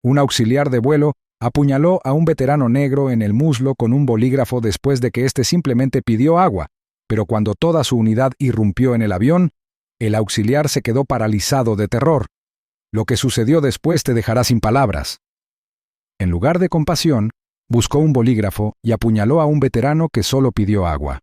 Un auxiliar de vuelo apuñaló a un veterano negro en el muslo con un bolígrafo después de que éste simplemente pidió agua, pero cuando toda su unidad irrumpió en el avión, el auxiliar se quedó paralizado de terror. Lo que sucedió después te dejará sin palabras. En lugar de compasión, buscó un bolígrafo y apuñaló a un veterano que solo pidió agua.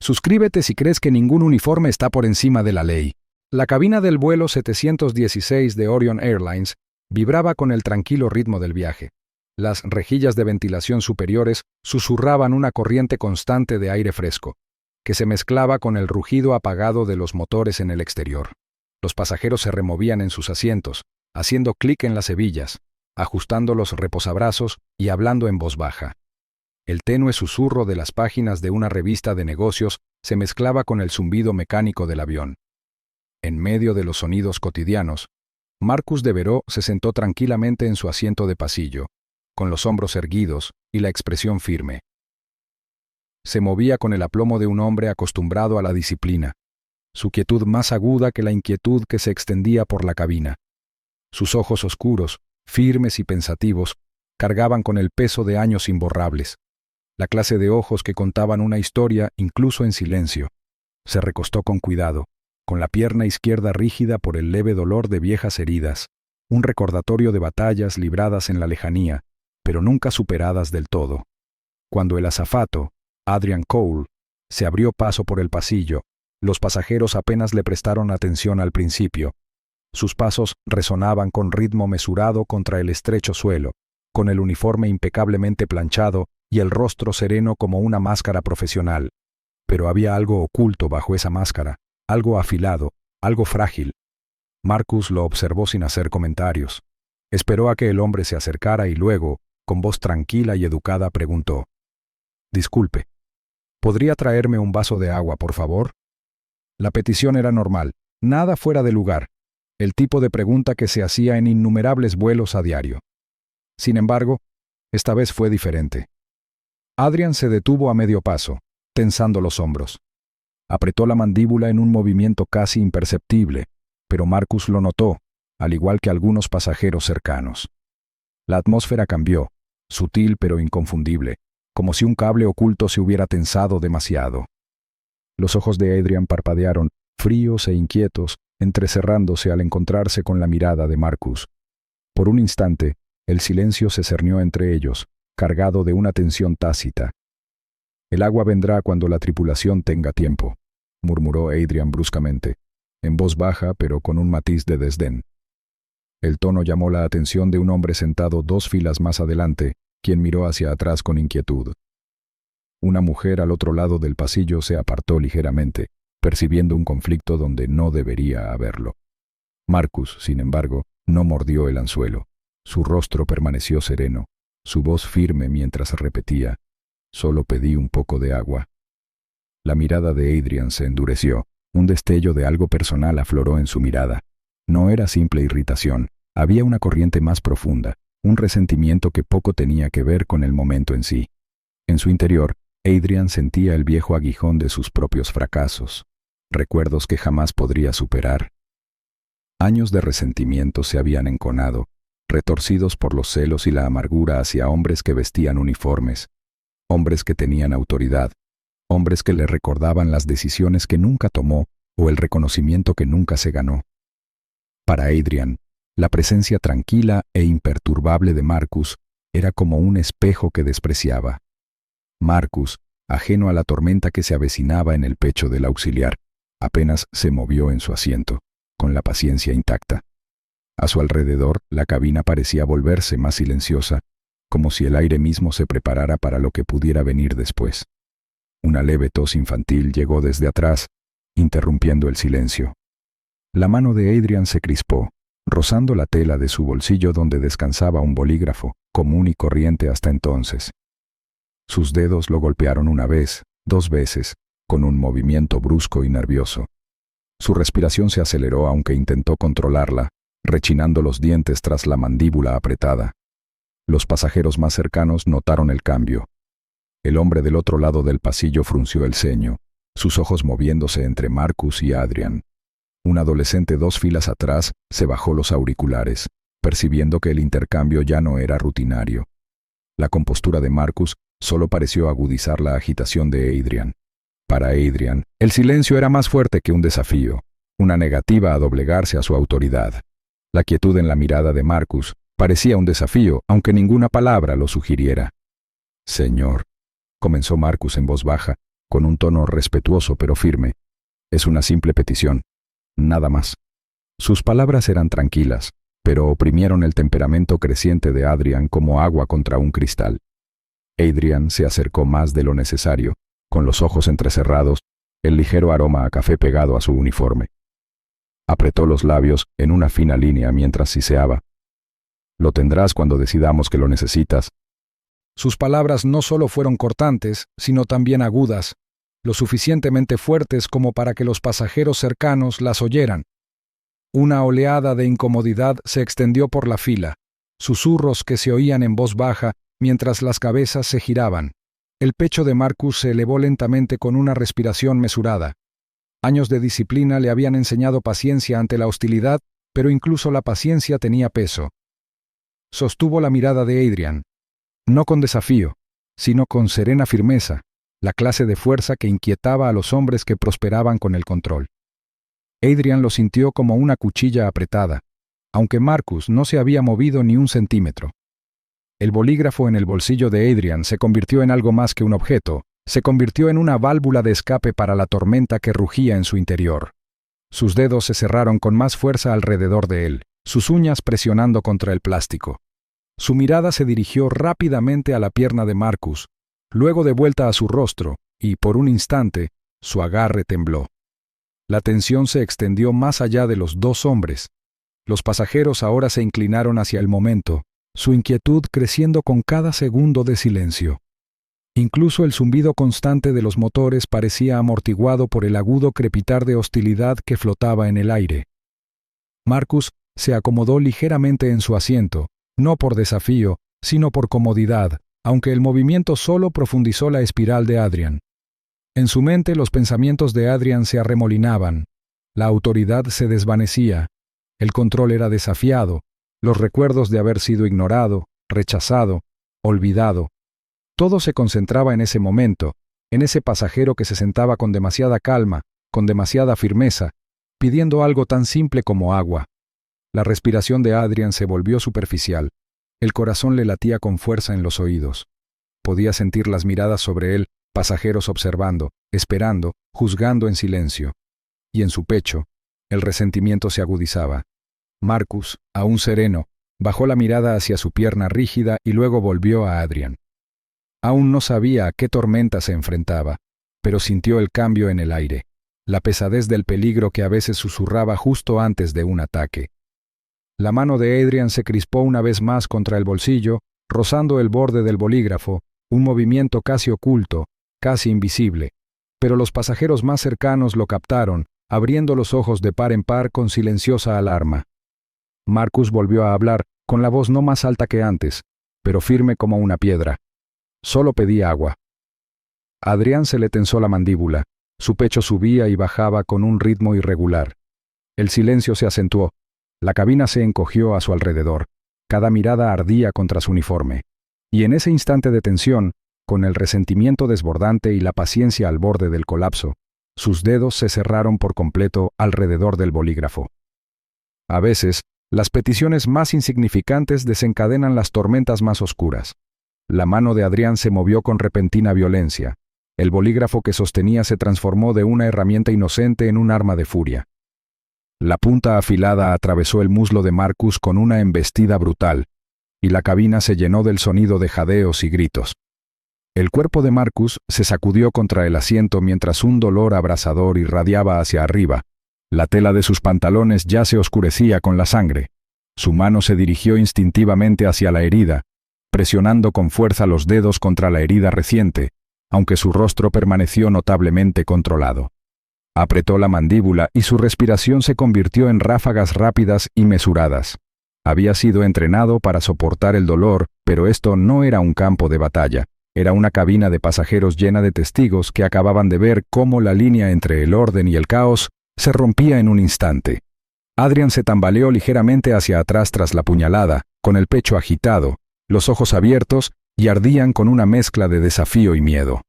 Suscríbete si crees que ningún uniforme está por encima de la ley. La cabina del vuelo 716 de Orion Airlines vibraba con el tranquilo ritmo del viaje. Las rejillas de ventilación superiores susurraban una corriente constante de aire fresco, que se mezclaba con el rugido apagado de los motores en el exterior. Los pasajeros se removían en sus asientos, haciendo clic en las hebillas, ajustando los reposabrazos y hablando en voz baja. El tenue susurro de las páginas de una revista de negocios se mezclaba con el zumbido mecánico del avión. En medio de los sonidos cotidianos, Marcus Devereux se sentó tranquilamente en su asiento de pasillo, con los hombros erguidos y la expresión firme. Se movía con el aplomo de un hombre acostumbrado a la disciplina, su quietud más aguda que la inquietud que se extendía por la cabina. Sus ojos oscuros, firmes y pensativos, cargaban con el peso de años imborrables, la clase de ojos que contaban una historia incluso en silencio. Se recostó con cuidado, con la pierna izquierda rígida por el leve dolor de viejas heridas, un recordatorio de batallas libradas en la lejanía, pero nunca superadas del todo. Cuando el azafato, Adrian Cole, se abrió paso por el pasillo, los pasajeros apenas le prestaron atención al principio. Sus pasos resonaban con ritmo mesurado contra el estrecho suelo, con el uniforme impecablemente planchado y el rostro sereno como una máscara profesional. Pero había algo oculto bajo esa máscara, algo afilado, algo frágil. Marcus lo observó sin hacer comentarios. Esperó a que el hombre se acercara y luego, con voz tranquila y educada, preguntó: «Disculpe, ¿podría traerme un vaso de agua, por favor?». La petición era normal, nada fuera de lugar, el tipo de pregunta que se hacía en innumerables vuelos a diario. Sin embargo, esta vez fue diferente. Adrian se detuvo a medio paso, tensando los hombros. Apretó la mandíbula en un movimiento casi imperceptible, pero Marcus lo notó, al igual que algunos pasajeros cercanos. La atmósfera cambió, sutil pero inconfundible, como si un cable oculto se hubiera tensado demasiado. Los ojos de Adrian parpadearon, fríos e inquietos, entrecerrándose al encontrarse con la mirada de Marcus. Por un instante, el silencio se cernió entre ellos, cargado de una tensión tácita. «El agua vendrá cuando la tripulación tenga tiempo», murmuró Adrian bruscamente, en voz baja pero con un matiz de desdén. El tono llamó la atención de un hombre sentado 2 filas más adelante, quien miró hacia atrás con inquietud. Una mujer al otro lado del pasillo se apartó ligeramente, percibiendo un conflicto donde no debería haberlo. Marcus, sin embargo, no mordió el anzuelo. Su rostro permaneció sereno, su voz firme mientras repetía: «Solo pedí un poco de agua». La mirada de Adrian se endureció. Un destello de algo personal afloró en su mirada. No era simple irritación, había una corriente más profunda, un resentimiento que poco tenía que ver con el momento en sí. En su interior, Adrian sentía el viejo aguijón de sus propios fracasos, recuerdos que jamás podría superar. Años de resentimiento se habían enconado, retorcidos por los celos y la amargura hacia hombres que vestían uniformes, hombres que tenían autoridad, hombres que le recordaban las decisiones que nunca tomó o el reconocimiento que nunca se ganó. Para Adrian, la presencia tranquila e imperturbable de Marcus era como un espejo que despreciaba. Marcus, ajeno a la tormenta que se avecinaba en el pecho del auxiliar, apenas se movió en su asiento, con la paciencia intacta. A su alrededor, la cabina parecía volverse más silenciosa, como si el aire mismo se preparara para lo que pudiera venir después. Una leve tos infantil llegó desde atrás, interrumpiendo el silencio. La mano de Adrian se crispó, rozando la tela de su bolsillo donde descansaba un bolígrafo, común y corriente hasta entonces. Sus dedos lo golpearon una vez, 2 veces, con un movimiento brusco y nervioso. Su respiración se aceleró aunque intentó controlarla, rechinando los dientes tras la mandíbula apretada. Los pasajeros más cercanos notaron el cambio. El hombre del otro lado del pasillo frunció el ceño, sus ojos moviéndose entre Marcus y Adrian. Un adolescente 2 filas atrás se bajó los auriculares, percibiendo que el intercambio ya no era rutinario. La compostura de Marcus solo pareció agudizar la agitación de Adrian. Para Adrian, el silencio era más fuerte que un desafío, una negativa a doblegarse a su autoridad. La quietud en la mirada de Marcus parecía un desafío, aunque ninguna palabra lo sugiriera. «Señor», comenzó Marcus en voz baja, con un tono respetuoso pero firme, «es una simple petición, nada más». Sus palabras eran tranquilas, pero oprimieron el temperamento creciente de Adrian como agua contra un cristal. Adrian se acercó más de lo necesario, con los ojos entrecerrados, el ligero aroma a café pegado a su uniforme. Apretó los labios en una fina línea mientras siseaba. «Lo tendrás cuando decidamos que lo necesitas». Sus palabras no solo fueron cortantes, sino también agudas, lo suficientemente fuertes como para que los pasajeros cercanos las oyeran. Una oleada de incomodidad se extendió por la fila, susurros que se oían en voz baja mientras las cabezas se giraban. El pecho de Marcus se elevó lentamente con una respiración mesurada. Años de disciplina le habían enseñado paciencia ante la hostilidad, pero incluso la paciencia tenía peso. Sostuvo la mirada de Adrian, no con desafío, sino con serena firmeza, la clase de fuerza que inquietaba a los hombres que prosperaban con el control. Adrian lo sintió como una cuchilla apretada, aunque Marcus no se había movido ni un centímetro. El bolígrafo en el bolsillo de Adrian se convirtió en algo más que un objeto, se convirtió en una válvula de escape para la tormenta que rugía en su interior. Sus dedos se cerraron con más fuerza alrededor de él, sus uñas presionando contra el plástico. Su mirada se dirigió rápidamente a la pierna de Marcus, luego de vuelta a su rostro, y por un instante, su agarre tembló. La tensión se extendió más allá de los dos hombres. Los pasajeros ahora se inclinaron hacia el momento, su inquietud creciendo con cada segundo de silencio. Incluso el zumbido constante de los motores parecía amortiguado por el agudo crepitar de hostilidad que flotaba en el aire. Marcus se acomodó ligeramente en su asiento, no por desafío, sino por comodidad, aunque el movimiento solo profundizó la espiral de Adrian. En su mente los pensamientos de Adrian se arremolinaban, la autoridad se desvanecía, el control era desafiado, los recuerdos de haber sido ignorado, rechazado, olvidado. Todo se concentraba en ese momento, en ese pasajero que se sentaba con demasiada calma, con demasiada firmeza, pidiendo algo tan simple como agua. La respiración de Adrian se volvió superficial. El corazón le latía con fuerza en los oídos. Podía sentir las miradas sobre él, pasajeros observando, esperando, juzgando en silencio. Y en su pecho, el resentimiento se agudizaba. Marcus, aún sereno, bajó la mirada hacia su pierna rígida y luego volvió a Adrian. Aún no sabía a qué tormenta se enfrentaba, pero sintió el cambio en el aire, la pesadez del peligro que a veces susurraba justo antes de un ataque. La mano de Adrian se crispó una vez más contra el bolsillo, rozando el borde del bolígrafo, un movimiento casi oculto, casi invisible, pero los pasajeros más cercanos lo captaron, abriendo los ojos de par en par con silenciosa alarma. Marcus volvió a hablar, con la voz no más alta que antes, pero firme como una piedra. Solo pedía agua. A Adrian se le tensó la mandíbula, su pecho subía y bajaba con un ritmo irregular. El silencio se acentuó, la cabina se encogió a su alrededor, cada mirada ardía contra su uniforme. Y en ese instante de tensión, con el resentimiento desbordante y la paciencia al borde del colapso, sus dedos se cerraron por completo alrededor del bolígrafo. A veces, las peticiones más insignificantes desencadenan las tormentas más oscuras. La mano de Adrian se movió con repentina violencia. El bolígrafo que sostenía se transformó de una herramienta inocente en un arma de furia. La punta afilada atravesó el muslo de Marcus con una embestida brutal, y la cabina se llenó del sonido de jadeos y gritos. El cuerpo de Marcus se sacudió contra el asiento mientras un dolor abrasador irradiaba hacia arriba. La tela de sus pantalones ya se oscurecía con la sangre. Su mano se dirigió instintivamente hacia la herida, presionando con fuerza los dedos contra la herida reciente, aunque su rostro permaneció notablemente controlado. Apretó la mandíbula y su respiración se convirtió en ráfagas rápidas y mesuradas. Había sido entrenado para soportar el dolor, pero esto no era un campo de batalla. Era una cabina de pasajeros llena de testigos que acababan de ver cómo la línea entre el orden y el caos se rompía en un instante. Adrian se tambaleó ligeramente hacia atrás tras la puñalada, con el pecho agitado, los ojos abiertos y ardían con una mezcla de desafío y miedo.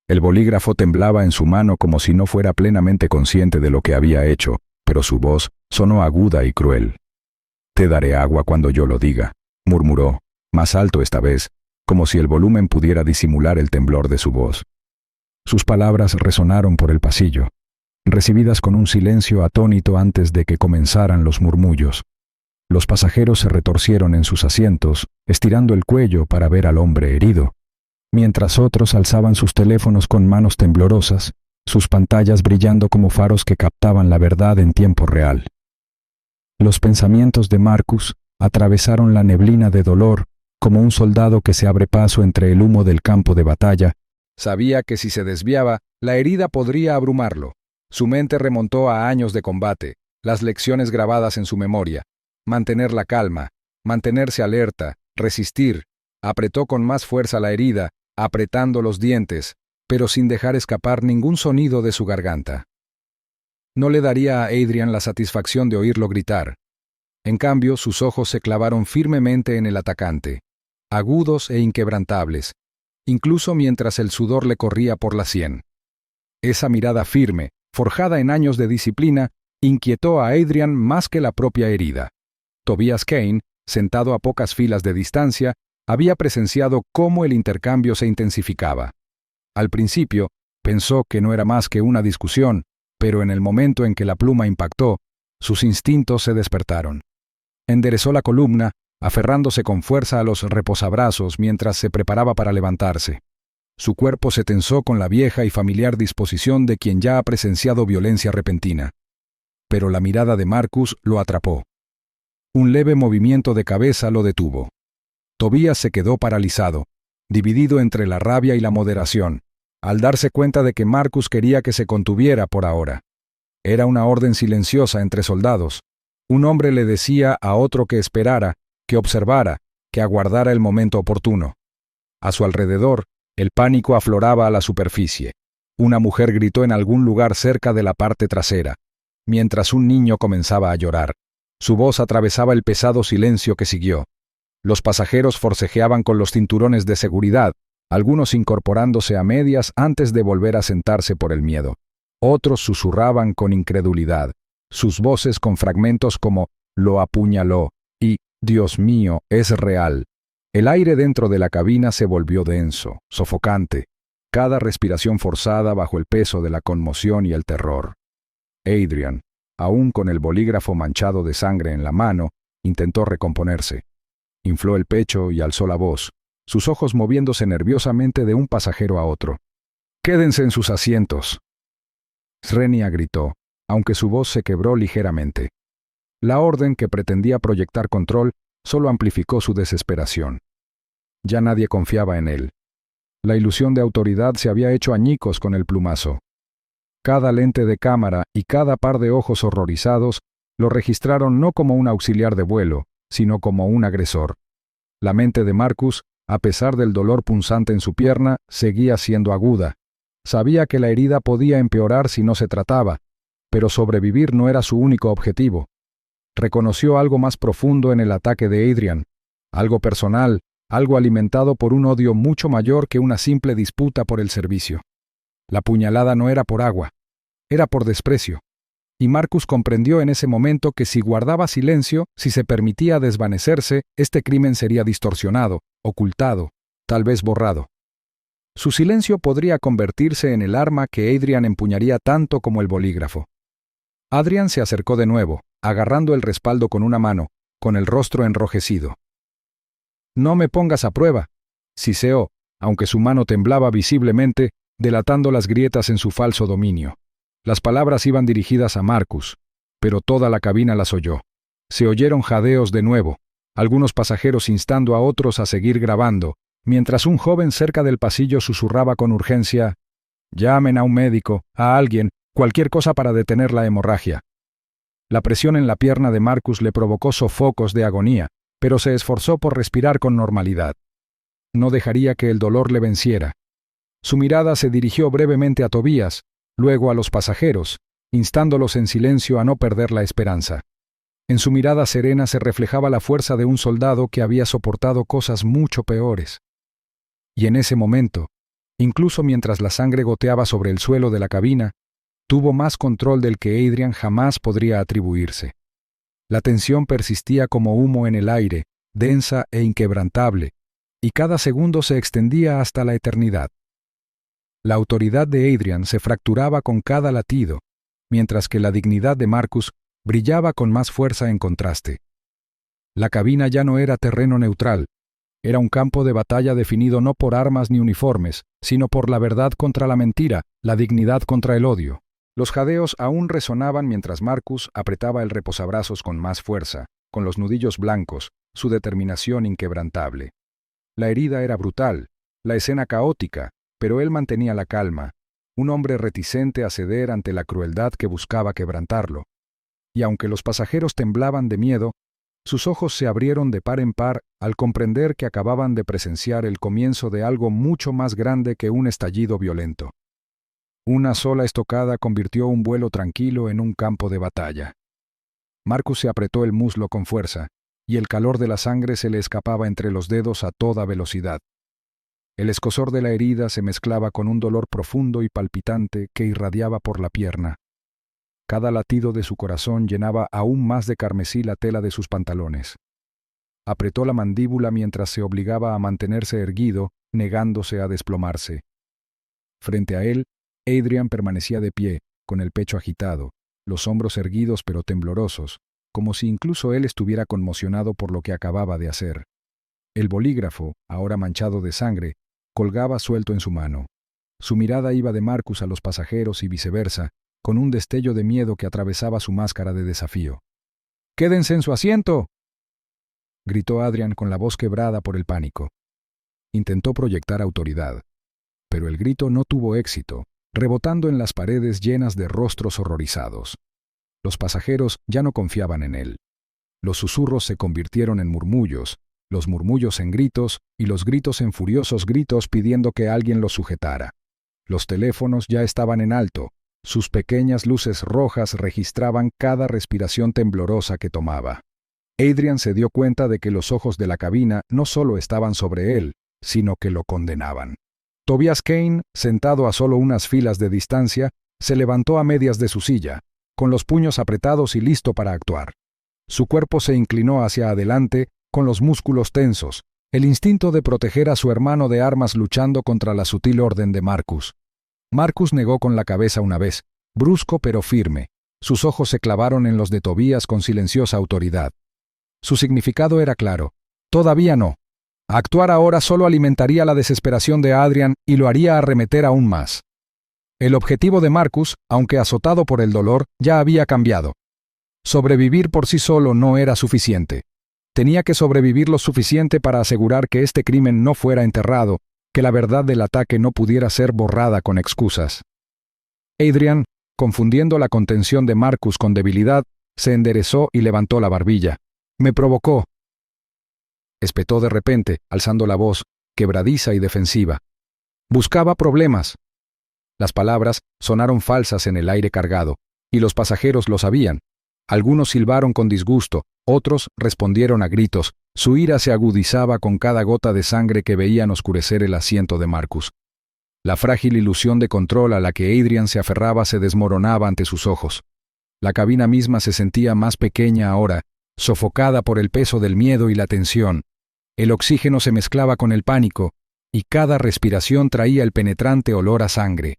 El bolígrafo temblaba en su mano como si no fuera plenamente consciente de lo que había hecho, pero su voz sonó aguda y cruel. «Te daré agua cuando yo lo diga», murmuró, más alto esta vez, como si el volumen pudiera disimular el temblor de su voz. Sus palabras resonaron por el pasillo, recibidas con un silencio atónito antes de que comenzaran los murmullos. Los pasajeros se retorcieron en sus asientos, estirando el cuello para ver al hombre herido, mientras otros alzaban sus teléfonos con manos temblorosas, sus pantallas brillando como faros que captaban la verdad en tiempo real. Los pensamientos de Marcus atravesaron la neblina de dolor como un soldado que se abre paso entre el humo del campo de batalla. Sabía que si se desviaba, la herida podría abrumarlo. Su mente remontó a años de combate, las lecciones grabadas en su memoria. Mantener la calma, mantenerse alerta, resistir. Apretó con más fuerza la herida, apretando los dientes, pero sin dejar escapar ningún sonido de su garganta. No le daría a Adrian la satisfacción de oírlo gritar. En cambio, sus ojos se clavaron firmemente en el atacante, agudos e inquebrantables, incluso mientras el sudor le corría por la sien. Esa mirada firme, forjada en años de disciplina, inquietó a Adrian más que la propia herida. Tobias Kane, sentado a pocas filas de distancia, había presenciado cómo el intercambio se intensificaba. Al principio, pensó que no era más que una discusión, pero en el momento en que la pluma impactó, sus instintos se despertaron. Enderezó la columna, aferrándose con fuerza a los reposabrazos mientras se preparaba para levantarse. Su cuerpo se tensó con la vieja y familiar disposición de quien ya ha presenciado violencia repentina. Pero la mirada de Marcus lo atrapó. Un leve movimiento de cabeza lo detuvo. Tobias se quedó paralizado, dividido entre la rabia y la moderación, al darse cuenta de que Marcus quería que se contuviera por ahora. Era una orden silenciosa entre soldados. Un hombre le decía a otro que esperara, que observara, que aguardara el momento oportuno. A su alrededor, el pánico afloraba a la superficie. Una mujer gritó en algún lugar cerca de la parte trasera, mientras un niño comenzaba a llorar. Su voz atravesaba el pesado silencio que siguió. Los pasajeros forcejeaban con los cinturones de seguridad, algunos incorporándose a medias antes de volver a sentarse por el miedo. Otros susurraban con incredulidad, sus voces con fragmentos como «lo apuñaló» y «Dios mío, es real». El aire dentro de la cabina se volvió denso, sofocante, cada respiración forzada bajo el peso de la conmoción y el terror. Adrian, aún con el bolígrafo manchado de sangre en la mano, intentó recomponerse. Infló el pecho y alzó la voz, sus ojos moviéndose nerviosamente de un pasajero a otro. «Quédense en sus asientos». Srenia gritó, aunque su voz se quebró ligeramente. La orden que pretendía proyectar control solo amplificó su desesperación. Ya nadie confiaba en él. La ilusión de autoridad se había hecho añicos con el plumazo. Cada lente de cámara y cada par de ojos horrorizados lo registraron no como un auxiliar de vuelo, sino como un agresor. La mente de Marcus, a pesar del dolor punzante en su pierna, seguía siendo aguda. Sabía que la herida podía empeorar si no se trataba, pero sobrevivir no era su único objetivo. Reconoció algo más profundo en el ataque de Adrian, algo personal, algo alimentado por un odio mucho mayor que una simple disputa por el servicio. La puñalada no era por agua, era por desprecio. Y Marcus comprendió en ese momento que si guardaba silencio, si se permitía desvanecerse, este crimen sería distorsionado, ocultado, tal vez borrado. Su silencio podría convertirse en el arma que Adrian empuñaría tanto como el bolígrafo. Adrian se acercó de nuevo, agarrando el respaldo con una mano, con el rostro enrojecido. «No me pongas a prueba», siseó, aunque su mano temblaba visiblemente, delatando las grietas en su falso dominio. Las palabras iban dirigidas a Marcus, pero toda la cabina las oyó. Se oyeron jadeos de nuevo, algunos pasajeros instando a otros a seguir grabando, mientras un joven cerca del pasillo susurraba con urgencia: «Llamen a un médico, a alguien, cualquier cosa para detener la hemorragia». La presión en la pierna de Marcus le provocó sofocos de agonía, pero se esforzó por respirar con normalidad. No dejaría que el dolor le venciera. Su mirada se dirigió brevemente a Tobias, luego a los pasajeros, instándolos en silencio a no perder la esperanza. En su mirada serena se reflejaba la fuerza de un soldado que había soportado cosas mucho peores. Y en ese momento, incluso mientras la sangre goteaba sobre el suelo de la cabina, tuvo más control del que Adrian jamás podría atribuirse. La tensión persistía como humo en el aire, densa e inquebrantable, y cada segundo se extendía hasta la eternidad. La autoridad de Adrian se fracturaba con cada latido, mientras que la dignidad de Marcus brillaba con más fuerza en contraste. La cabina ya no era terreno neutral, era un campo de batalla definido no por armas ni uniformes, sino por la verdad contra la mentira, la dignidad contra el odio. Los jadeos aún resonaban mientras Marcus apretaba el reposabrazos con más fuerza, con los nudillos blancos, su determinación inquebrantable. La herida era brutal, la escena caótica, pero él mantenía la calma, un hombre reticente a ceder ante la crueldad que buscaba quebrantarlo. Y aunque los pasajeros temblaban de miedo, sus ojos se abrieron de par en par al comprender que acababan de presenciar el comienzo de algo mucho más grande que un estallido violento. Una sola estocada convirtió un vuelo tranquilo en un campo de batalla. Marcus se apretó el muslo con fuerza, y el calor de la sangre se le escapaba entre los dedos a toda velocidad. El escozor de la herida se mezclaba con un dolor profundo y palpitante que irradiaba por la pierna. Cada latido de su corazón llenaba aún más de carmesí la tela de sus pantalones. Apretó la mandíbula mientras se obligaba a mantenerse erguido, negándose a desplomarse. Frente a él, Adrian permanecía de pie, con el pecho agitado, los hombros erguidos pero temblorosos, como si incluso él estuviera conmocionado por lo que acababa de hacer. El bolígrafo, ahora manchado de sangre, colgaba suelto en su mano. Su mirada iba de Marcus a los pasajeros y viceversa, con un destello de miedo que atravesaba su máscara de desafío. «¡Quédense en su asiento!», gritó Adrian con la voz quebrada por el pánico. Intentó proyectar autoridad, pero el grito no tuvo éxito, rebotando en las paredes llenas de rostros horrorizados. Los pasajeros ya no confiaban en él. Los susurros se convirtieron en murmullos, los murmullos en gritos y los gritos en furiosos gritos pidiendo que alguien los sujetara. Los teléfonos ya estaban en alto, sus pequeñas luces rojas registraban cada respiración temblorosa que tomaba. Adrian se dio cuenta de que los ojos de la cabina no solo estaban sobre él, sino que lo condenaban. Tobias Kane, sentado a solo unas filas de distancia, se levantó a medias de su silla, con los puños apretados y listo para actuar. Su cuerpo se inclinó hacia adelante, con los músculos tensos, el instinto de proteger a su hermano de armas luchando contra la sutil orden de Marcus. Marcus negó con la cabeza una vez, brusco pero firme. Sus ojos se clavaron en los de Tobías con silenciosa autoridad. Su significado era claro. Todavía no. Actuar ahora solo alimentaría la desesperación de Adrian y lo haría arremeter aún más. El objetivo de Marcus, aunque azotado por el dolor, ya había cambiado. Sobrevivir por sí solo no era suficiente. Tenía que sobrevivir lo suficiente para asegurar que este crimen no fuera enterrado, que la verdad del ataque no pudiera ser borrada con excusas. Adrian, confundiendo la contención de Marcus con debilidad, se enderezó y levantó la barbilla. «Me provocó», espetó de repente, alzando la voz, quebradiza y defensiva. «Buscaba problemas». Las palabras sonaron falsas en el aire cargado, y los pasajeros lo sabían. Algunos silbaron con disgusto, otros respondieron a gritos. Su ira se agudizaba con cada gota de sangre que veían oscurecer el asiento de Marcus. La frágil ilusión de control a la que Adrian se aferraba se desmoronaba ante sus ojos. La cabina misma se sentía más pequeña ahora, sofocada por el peso del miedo y la tensión. El oxígeno se mezclaba con el pánico, y cada respiración traía el penetrante olor a sangre.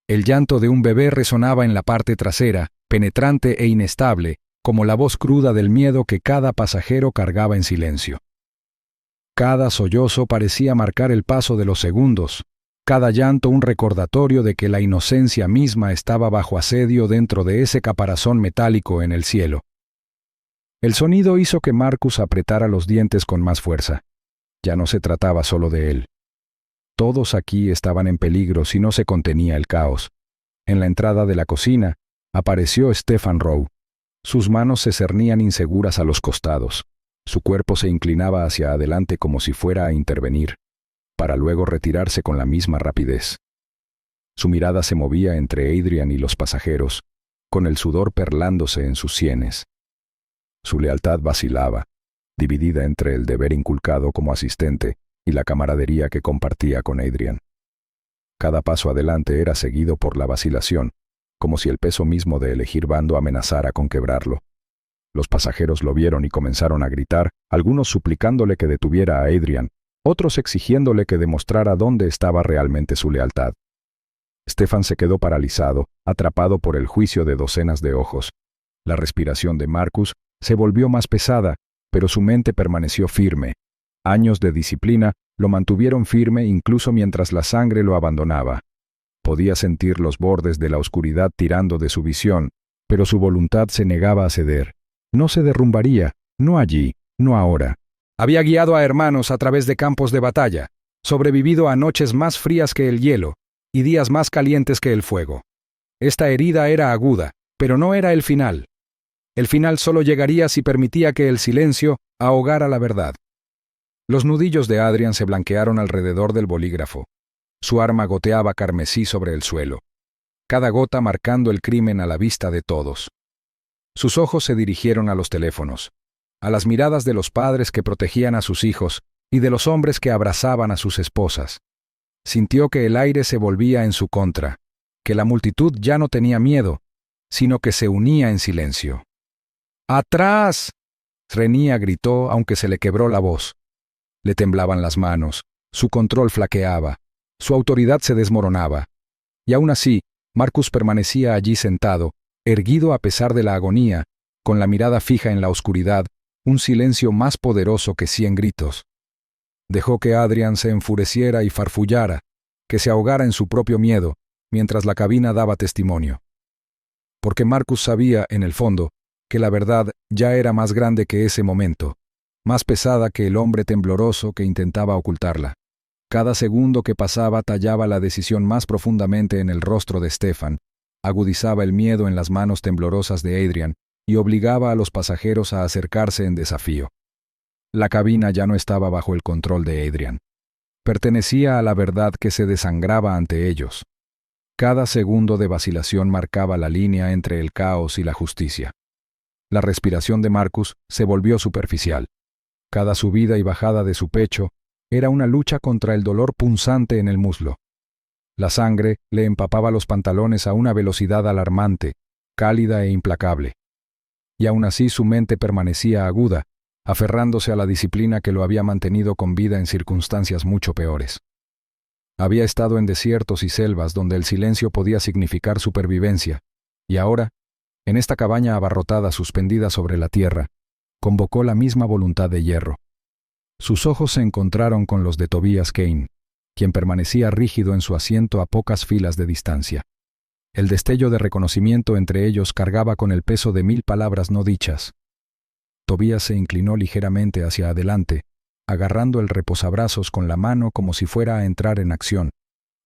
El llanto de un bebé resonaba en la parte trasera, penetrante e inestable, como la voz cruda del miedo que cada pasajero cargaba en silencio. Cada sollozo parecía marcar el paso de los segundos, cada llanto un recordatorio de que la inocencia misma estaba bajo asedio dentro de ese caparazón metálico en el cielo. El sonido hizo que Marcus apretara los dientes con más fuerza. Ya no se trataba solo de él. Todos aquí estaban en peligro si no se contenía el caos. En la entrada de la cocina, apareció Stefan Rowe. Sus manos se cernían inseguras a los costados. Su cuerpo se inclinaba hacia adelante como si fuera a intervenir, para luego retirarse con la misma rapidez. Su mirada se movía entre Adrian y los pasajeros, con el sudor perlándose en sus sienes. Su lealtad vacilaba, dividida entre el deber inculcado como asistente y la camaradería que compartía con Adrian. Cada paso adelante era seguido por la vacilación, como si el peso mismo de elegir bando amenazara con quebrarlo. Los pasajeros lo vieron y comenzaron a gritar, algunos suplicándole que detuviera a Adrian, otros exigiéndole que demostrara dónde estaba realmente su lealtad. Stefan se quedó paralizado, atrapado por el juicio de docenas de ojos. La respiración de Marcus se volvió más pesada, pero su mente permaneció firme. Años de disciplina lo mantuvieron firme incluso mientras la sangre lo abandonaba. Podía sentir los bordes de la oscuridad tirando de su visión, pero su voluntad se negaba a ceder. No se derrumbaría, no allí, no ahora. Había guiado a hermanos a través de campos de batalla, sobrevivido a noches más frías que el hielo y días más calientes que el fuego. Esta herida era aguda, pero no era el final. El final solo llegaría si permitía que el silencio ahogara la verdad. Los nudillos de Adrian se blanquearon alrededor del bolígrafo. Su arma goteaba carmesí sobre el suelo, cada gota marcando el crimen a la vista de todos. Sus ojos se dirigieron a los teléfonos, a las miradas de los padres que protegían a sus hijos y de los hombres que abrazaban a sus esposas. Sintió que el aire se volvía en su contra, que la multitud ya no tenía miedo, sino que se unía en silencio. ¡Atrás!, Renía gritó, aunque se le quebró la voz. Le temblaban las manos, su control flaqueaba, su autoridad se desmoronaba. Y aún así, Marcus permanecía allí sentado, erguido a pesar de la agonía, con la mirada fija en la oscuridad, un silencio más poderoso que 100 gritos. Dejó que Adrian se enfureciera y farfullara, que se ahogara en su propio miedo, mientras la cabina daba testimonio. Porque Marcus sabía, en el fondo, que la verdad ya era más grande que ese momento, más pesada que el hombre tembloroso que intentaba ocultarla. Cada segundo que pasaba tallaba la decisión más profundamente en el rostro de Stefan, agudizaba el miedo en las manos temblorosas de Adrian y obligaba a los pasajeros a acercarse en desafío. La cabina ya no estaba bajo el control de Adrian. Pertenecía a la verdad que se desangraba ante ellos. Cada segundo de vacilación marcaba la línea entre el caos y la justicia. La respiración de Marcus se volvió superficial. Cada subida y bajada de su pecho era una lucha contra el dolor punzante en el muslo. La sangre le empapaba los pantalones a una velocidad alarmante, cálida e implacable. Y aún así su mente permanecía aguda, aferrándose a la disciplina que lo había mantenido con vida en circunstancias mucho peores. Había estado en desiertos y selvas donde el silencio podía significar supervivencia, y ahora, en esta cabaña abarrotada suspendida sobre la tierra, convocó la misma voluntad de hierro. Sus ojos se encontraron con los de Tobias Kane, quien permanecía rígido en su asiento a pocas filas de distancia. El destello de reconocimiento entre ellos cargaba con el peso de 1000 palabras no dichas. Tobias se inclinó ligeramente hacia adelante, agarrando el reposabrazos con la mano como si fuera a entrar en acción,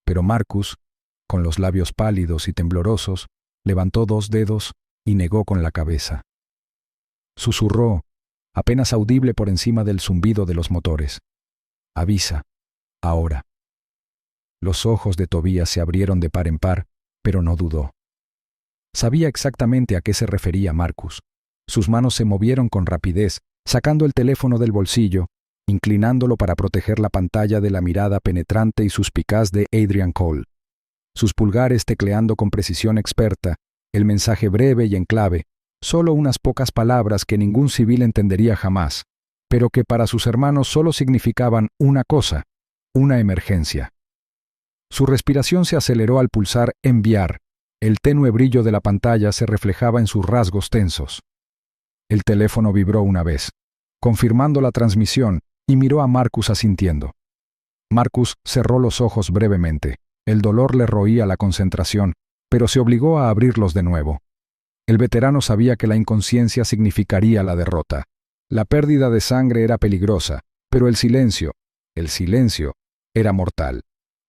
pero Marcus, con los labios pálidos y temblorosos, levantó 2 dedos y negó con la cabeza. Susurró, apenas audible por encima del zumbido de los motores: «Avisa, ahora». Los ojos de Tobias se abrieron de par en par, pero no dudó. Sabía exactamente a qué se refería Marcus. Sus manos se movieron con rapidez, sacando el teléfono del bolsillo, inclinándolo para proteger la pantalla de la mirada penetrante y suspicaz de Adrian Cole. Sus pulgares tecleando con precisión experta, el mensaje breve y en clave, solo unas pocas palabras que ningún civil entendería jamás, pero que para sus hermanos solo significaban una cosa: una emergencia. Su respiración se aceleró al pulsar enviar. El tenue brillo de la pantalla se reflejaba en sus rasgos tensos. El teléfono vibró una vez, confirmando la transmisión, y miró a Marcus asintiendo. Marcus cerró los ojos brevemente. El dolor le roía la concentración, pero se obligó a abrirlos de nuevo. El veterano sabía que la inconsciencia significaría la derrota. La pérdida de sangre era peligrosa, pero el silencio, era mortal.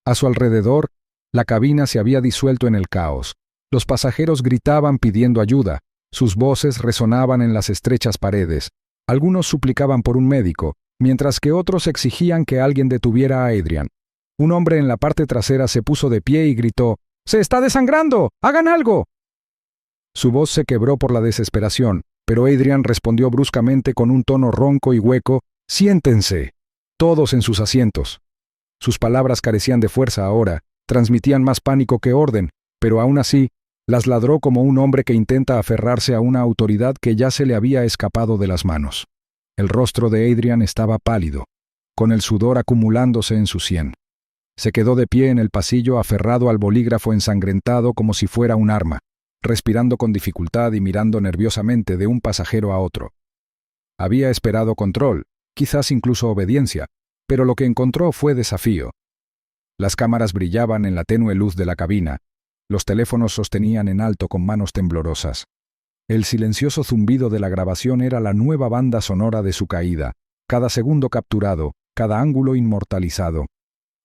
A su alrededor, la cabina se había disuelto en el caos. Los pasajeros gritaban pidiendo ayuda, sus voces resonaban en las estrechas paredes. Algunos suplicaban por un médico, mientras que otros exigían que alguien detuviera a Adrian. Un hombre en la parte trasera se puso de pie y gritó: «¡Se está desangrando! ¡Hagan algo!». Su voz se quebró por la desesperación, pero Adrian respondió bruscamente con un tono ronco y hueco: «Siéntense, todos en sus asientos». Sus palabras carecían de fuerza ahora, transmitían más pánico que orden, pero aún así, las ladró como un hombre que intenta aferrarse a una autoridad que ya se le había escapado de las manos. El rostro de Adrian estaba pálido, con el sudor acumulándose en su sien. Se quedó de pie en el pasillo aferrado al bolígrafo ensangrentado como si fuera un arma, respirando con dificultad y mirando nerviosamente de un pasajero a otro. Había esperado control, quizás incluso obediencia, pero lo que encontró fue desafío. Las cámaras brillaban en la tenue luz de la cabina, los teléfonos sostenían en alto con manos temblorosas. El silencioso zumbido de la grabación era la nueva banda sonora de su caída, cada segundo capturado, cada ángulo inmortalizado.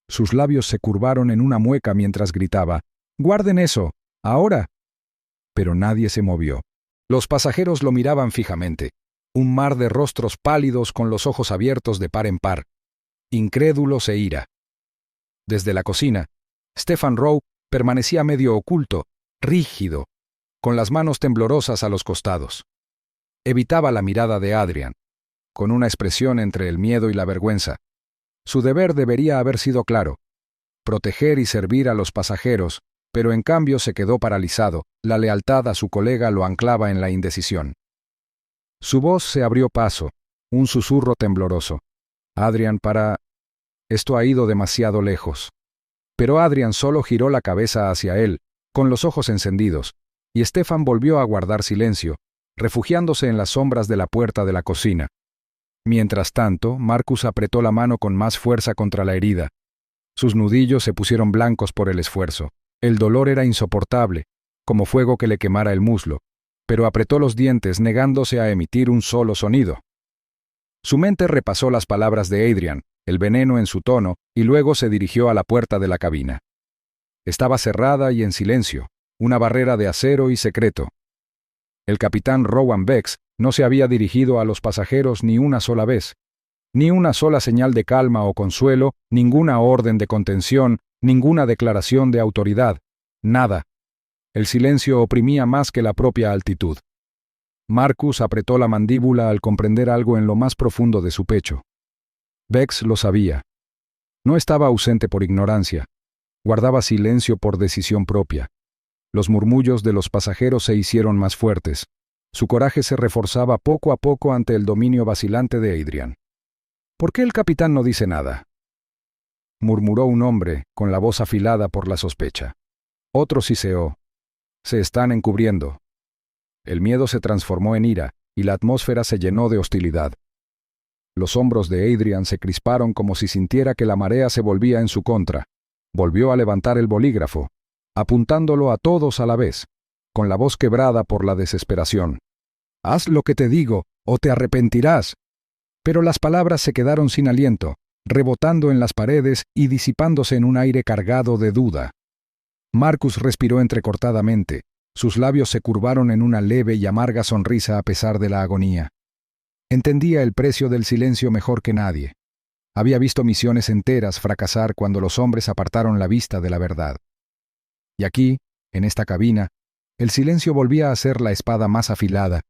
Sus labios se curvaron en una mueca mientras gritaba: «¡Guarden eso! ¡Ahora!». Pero nadie se movió. Los pasajeros lo miraban fijamente, un mar de rostros pálidos con los ojos abiertos de par en par, incrédulos e ira. Desde la cocina, Stefan Rowe permanecía medio oculto, rígido, con las manos temblorosas a los costados. Evitaba la mirada de Adrian, con una expresión entre el miedo y la vergüenza. Su deber debería haber sido claro: proteger y servir a los pasajeros, pero en cambio se quedó paralizado, la lealtad a su colega lo anclaba en la indecisión. Su voz se abrió paso, un susurro tembloroso. «Adrian, esto ha ido demasiado lejos». Pero Adrian solo giró la cabeza hacia él, con los ojos encendidos, y Stefan volvió a guardar silencio, refugiándose en las sombras de la puerta de la cocina. Mientras tanto, Marcus apretó la mano con más fuerza contra la herida. Sus nudillos se pusieron blancos por el esfuerzo. El dolor era insoportable, como fuego que le quemara el muslo, pero apretó los dientes negándose a emitir un solo sonido. Su mente repasó las palabras de Adrian, el veneno en su tono, y luego se dirigió a la puerta de la cabina. Estaba cerrada y en silencio, una barrera de acero y secreto. El capitán Rowan Bex no se había dirigido a los pasajeros ni una sola vez, ni una sola señal de calma o consuelo, ninguna orden de contención, ninguna declaración de autoridad, nada. El silencio oprimía más que la propia altitud. Marcus apretó la mandíbula al comprender algo en lo más profundo de su pecho. Bex lo sabía. No estaba ausente por ignorancia. Guardaba silencio por decisión propia. Los murmullos de los pasajeros se hicieron más fuertes. Su coraje se reforzaba poco a poco ante el dominio vacilante de Adrian. «¿Por qué el capitán no dice nada?», murmuró un hombre, con la voz afilada por la sospecha. Otro siseó: «Se están encubriendo». El miedo se transformó en ira, y la atmósfera se llenó de hostilidad. Los hombros de Adrian se crisparon como si sintiera que la marea se volvía en su contra. Volvió a levantar el bolígrafo, apuntándolo a todos a la vez, con la voz quebrada por la desesperación. «Haz lo que te digo, o te arrepentirás». Pero las palabras se quedaron sin aliento, rebotando en las paredes y disipándose en un aire cargado de duda. Marcus respiró entrecortadamente, sus labios se curvaron en una leve y amarga sonrisa a pesar de la agonía. Entendía el precio del silencio mejor que nadie. Había visto misiones enteras fracasar cuando los hombres apartaron la vista de la verdad. Y aquí, en esta cabina, el silencio volvía a ser la espada más afilada,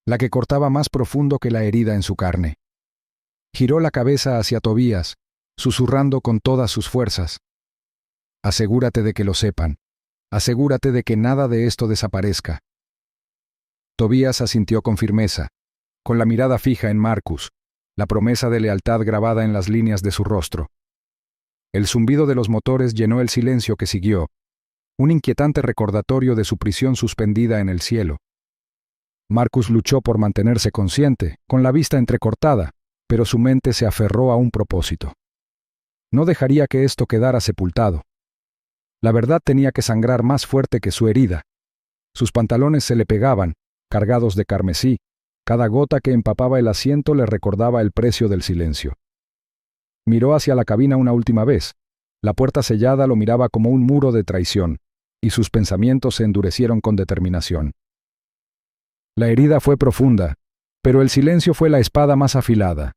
la que cortaba más profundo que la herida en su carne. Giró la cabeza hacia Tobías, susurrando con todas sus fuerzas: «Asegúrate de que lo sepan. Asegúrate de que nada de esto desaparezca». Tobías asintió con firmeza, con la mirada fija en Marcus, la promesa de lealtad grabada en las líneas de su rostro. El zumbido de los motores llenó el silencio que siguió, un inquietante recordatorio de su prisión suspendida en el cielo. Marcus luchó por mantenerse consciente, con la vista entrecortada, pero su mente se aferró a un propósito. No dejaría que esto quedara sepultado. La verdad tenía que sangrar más fuerte que su herida. Sus pantalones se le pegaban, cargados de carmesí. Cada gota que empapaba el asiento le recordaba el precio del silencio. Miró hacia la cabina una última vez. La puerta sellada lo miraba como un muro de traición, y sus pensamientos se endurecieron con determinación. La herida fue profunda, pero el silencio fue la espada más afilada.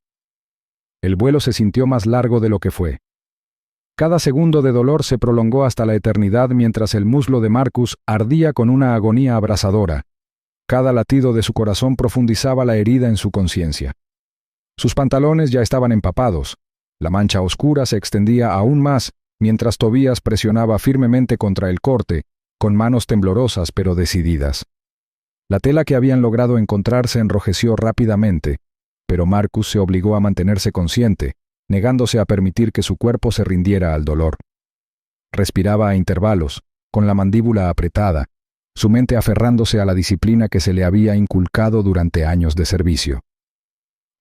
El vuelo se sintió más largo de lo que fue. Cada segundo de dolor se prolongó hasta la eternidad mientras el muslo de Marcus ardía con una agonía abrasadora, Cada latido de su corazón profundizaba la herida en su conciencia. Sus pantalones ya estaban empapados. La mancha oscura se extendía aún más mientras Tobías presionaba firmemente contra el corte, con manos temblorosas pero decididas. La tela que habían logrado encontrar se enrojeció rápidamente, pero Marcus se obligó a mantenerse consciente, negándose a permitir que su cuerpo se rindiera al dolor. Respiraba a intervalos, con la mandíbula apretada, su mente aferrándose a la disciplina que se le había inculcado durante años de servicio.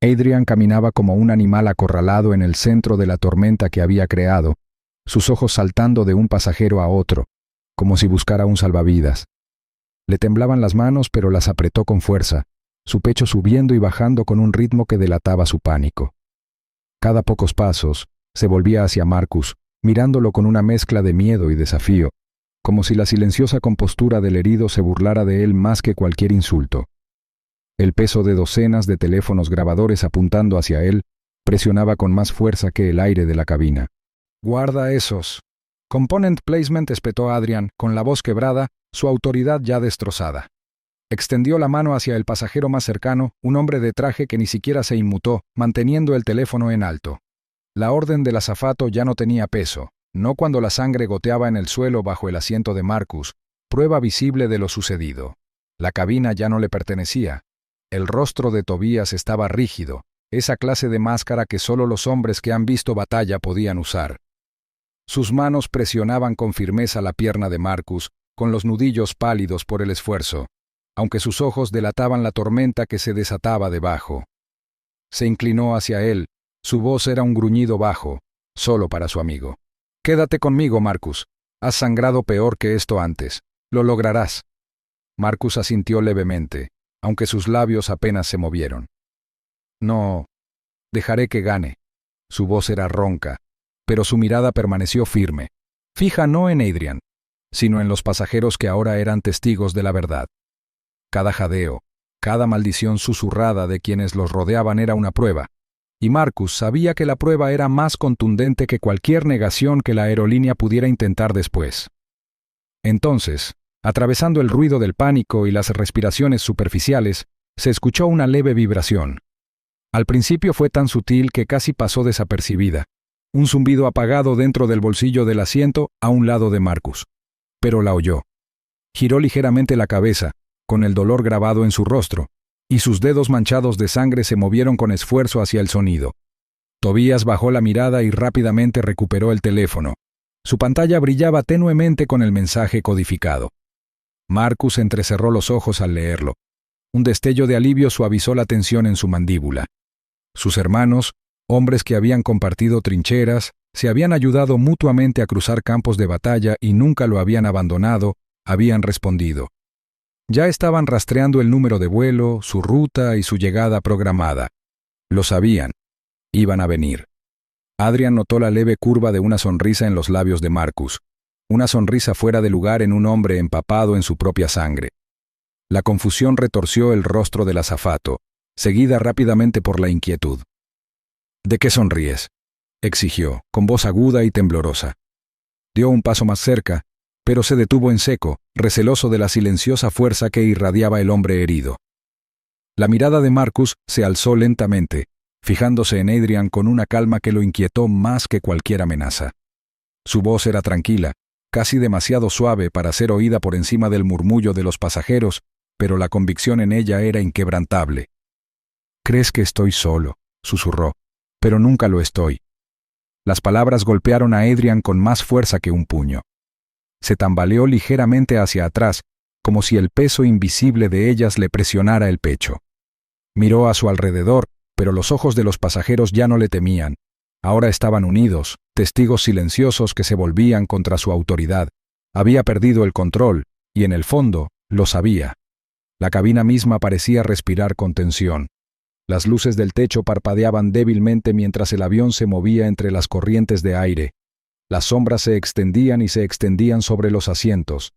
Adrian caminaba como un animal acorralado en el centro de la tormenta que había creado, sus ojos saltando de un pasajero a otro, como si buscara un salvavidas. Le temblaban las manos, pero las apretó con fuerza, su pecho subiendo y bajando con un ritmo que delataba su pánico. Cada pocos pasos, se volvía hacia Marcus, mirándolo con una mezcla de miedo y desafío, como si la silenciosa compostura del herido se burlara de él más que cualquier insulto. El peso de docenas de teléfonos grabadores apuntando hacia él presionaba con más fuerza que el aire de la cabina. «Guarda esos». «Component placement», espetó Adrian, con la voz quebrada, su autoridad ya destrozada. Extendió la mano hacia el pasajero más cercano, un hombre de traje que ni siquiera se inmutó, manteniendo el teléfono en alto. La orden del azafato ya no tenía peso, no cuando la sangre goteaba en el suelo bajo el asiento de Marcus, prueba visible de lo sucedido. La cabina ya no le pertenecía. El rostro de Tobías estaba rígido, esa clase de máscara que solo los hombres que han visto batalla podían usar. Sus manos presionaban con firmeza la pierna de Marcus, con los nudillos pálidos por el esfuerzo, aunque sus ojos delataban la tormenta que se desataba debajo. Se inclinó hacia él, su voz era un gruñido bajo, solo para su amigo. «Quédate conmigo, Marcus. Has sangrado peor que esto antes. Lo lograrás». Marcus asintió levemente, aunque sus labios apenas se movieron. «No, dejaré que gane». Su voz era ronca, pero su mirada permaneció firme, fija no en Adrian, sino en los pasajeros que ahora eran testigos de la verdad. Cada jadeo, cada maldición susurrada de quienes los rodeaban era una prueba, y Marcus sabía que la prueba era más contundente que cualquier negación que la aerolínea pudiera intentar después. Entonces, atravesando el ruido del pánico y las respiraciones superficiales, se escuchó una leve vibración. Al principio fue tan sutil que casi pasó desapercibida, un zumbido apagado dentro del bolsillo del asiento a un lado de Marcus. Pero la oyó. Giró ligeramente la cabeza, con el dolor grabado en su rostro, y sus dedos manchados de sangre se movieron con esfuerzo hacia el sonido. Tobías bajó la mirada y rápidamente recuperó el teléfono. Su pantalla brillaba tenuemente con el mensaje codificado. Marcus entrecerró los ojos al leerlo. Un destello de alivio suavizó la tensión en su mandíbula. Sus hermanos, hombres que habían compartido trincheras, se habían ayudado mutuamente a cruzar campos de batalla y nunca lo habían abandonado, habían respondido. Ya estaban rastreando el número de vuelo, su ruta y su llegada programada. Lo sabían. Iban a venir. Adrian notó la leve curva de una sonrisa en los labios de Marcus, una sonrisa fuera de lugar en un hombre empapado en su propia sangre. La confusión retorció el rostro del azafato, seguida rápidamente por la inquietud. «¿De qué sonríes?», exigió, con voz aguda y temblorosa. Dio un paso más cerca, pero se detuvo en seco, receloso de la silenciosa fuerza que irradiaba el hombre herido. La mirada de Marcus se alzó lentamente, fijándose en Adrian con una calma que lo inquietó más que cualquier amenaza. Su voz era tranquila, casi demasiado suave para ser oída por encima del murmullo de los pasajeros, pero la convicción en ella era inquebrantable. «¿Crees que estoy solo?», susurró, «pero nunca lo estoy». Las palabras golpearon a Adrian con más fuerza que un puño. Se tambaleó ligeramente hacia atrás, como si el peso invisible de ellas le presionara el pecho. Miró a su alrededor, pero los ojos de los pasajeros ya no le temían. Ahora estaban unidos, testigos silenciosos que se volvían contra su autoridad. Había perdido el control, y en el fondo, lo sabía. La cabina misma parecía respirar con tensión. Las luces del techo parpadeaban débilmente mientras el avión se movía entre las corrientes de aire. Las sombras se extendían y se extendían sobre los asientos.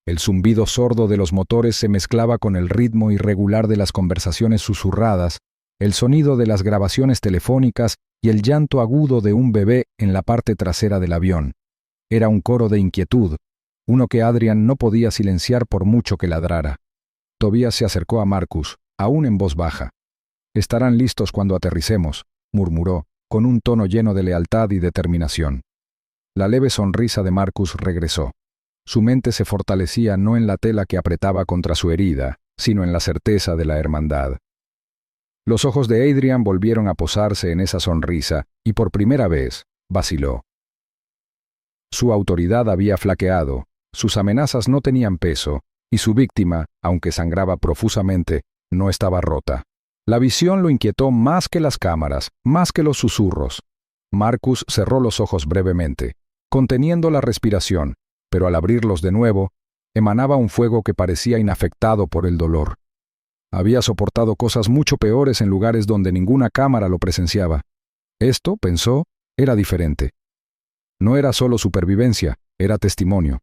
El zumbido sordo de los motores se mezclaba con el ritmo irregular de las conversaciones susurradas, el sonido de las grabaciones telefónicas y el llanto agudo de un bebé en la parte trasera del avión. Era un coro de inquietud, uno que Adrian no podía silenciar por mucho que ladrara. Tobías se acercó a Marcus, aún en voz baja. «Estarán listos cuando aterricemos», murmuró, con un tono lleno de lealtad y determinación. La leve sonrisa de Marcus regresó. Su mente se fortalecía no en la tela que apretaba contra su herida, sino en la certeza de la hermandad. Los ojos de Adrian volvieron a posarse en esa sonrisa, y por primera vez vaciló. Su autoridad había flaqueado, sus amenazas no tenían peso, y su víctima, aunque sangraba profusamente, no estaba rota. La visión lo inquietó más que las cámaras, más que los susurros. Marcus cerró los ojos brevemente, conteniendo la respiración, pero al abrirlos de nuevo, emanaba un fuego que parecía inafectado por el dolor. Había soportado cosas mucho peores en lugares donde ninguna cámara lo presenciaba. Esto, pensó, era diferente. No era solo supervivencia, era testimonio.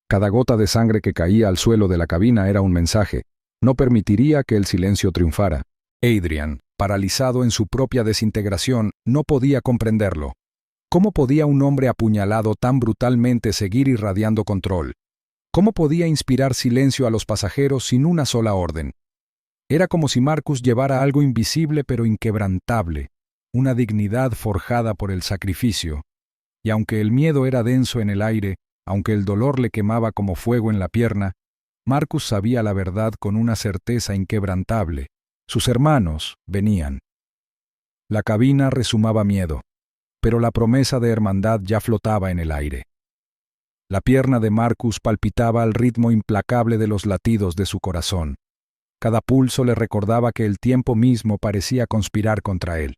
Cada gota de sangre que caía al suelo de la cabina era un mensaje. No permitiría que el silencio triunfara. Adrian, paralizado en su propia desintegración, no podía comprenderlo. ¿Cómo podía un hombre apuñalado tan brutalmente seguir irradiando control? ¿Cómo podía inspirar silencio a los pasajeros sin una sola orden? Era como si Marcus llevara algo invisible pero inquebrantable, una dignidad forjada por el sacrificio. Y aunque el miedo era denso en el aire, aunque el dolor le quemaba como fuego en la pierna, Marcus sabía la verdad con una certeza inquebrantable. Sus hermanos venían. La cabina rezumaba miedo, pero la promesa de hermandad ya flotaba en el aire. La pierna de Marcus palpitaba al ritmo implacable de los latidos de su corazón. Cada pulso le recordaba que el tiempo mismo parecía conspirar contra él.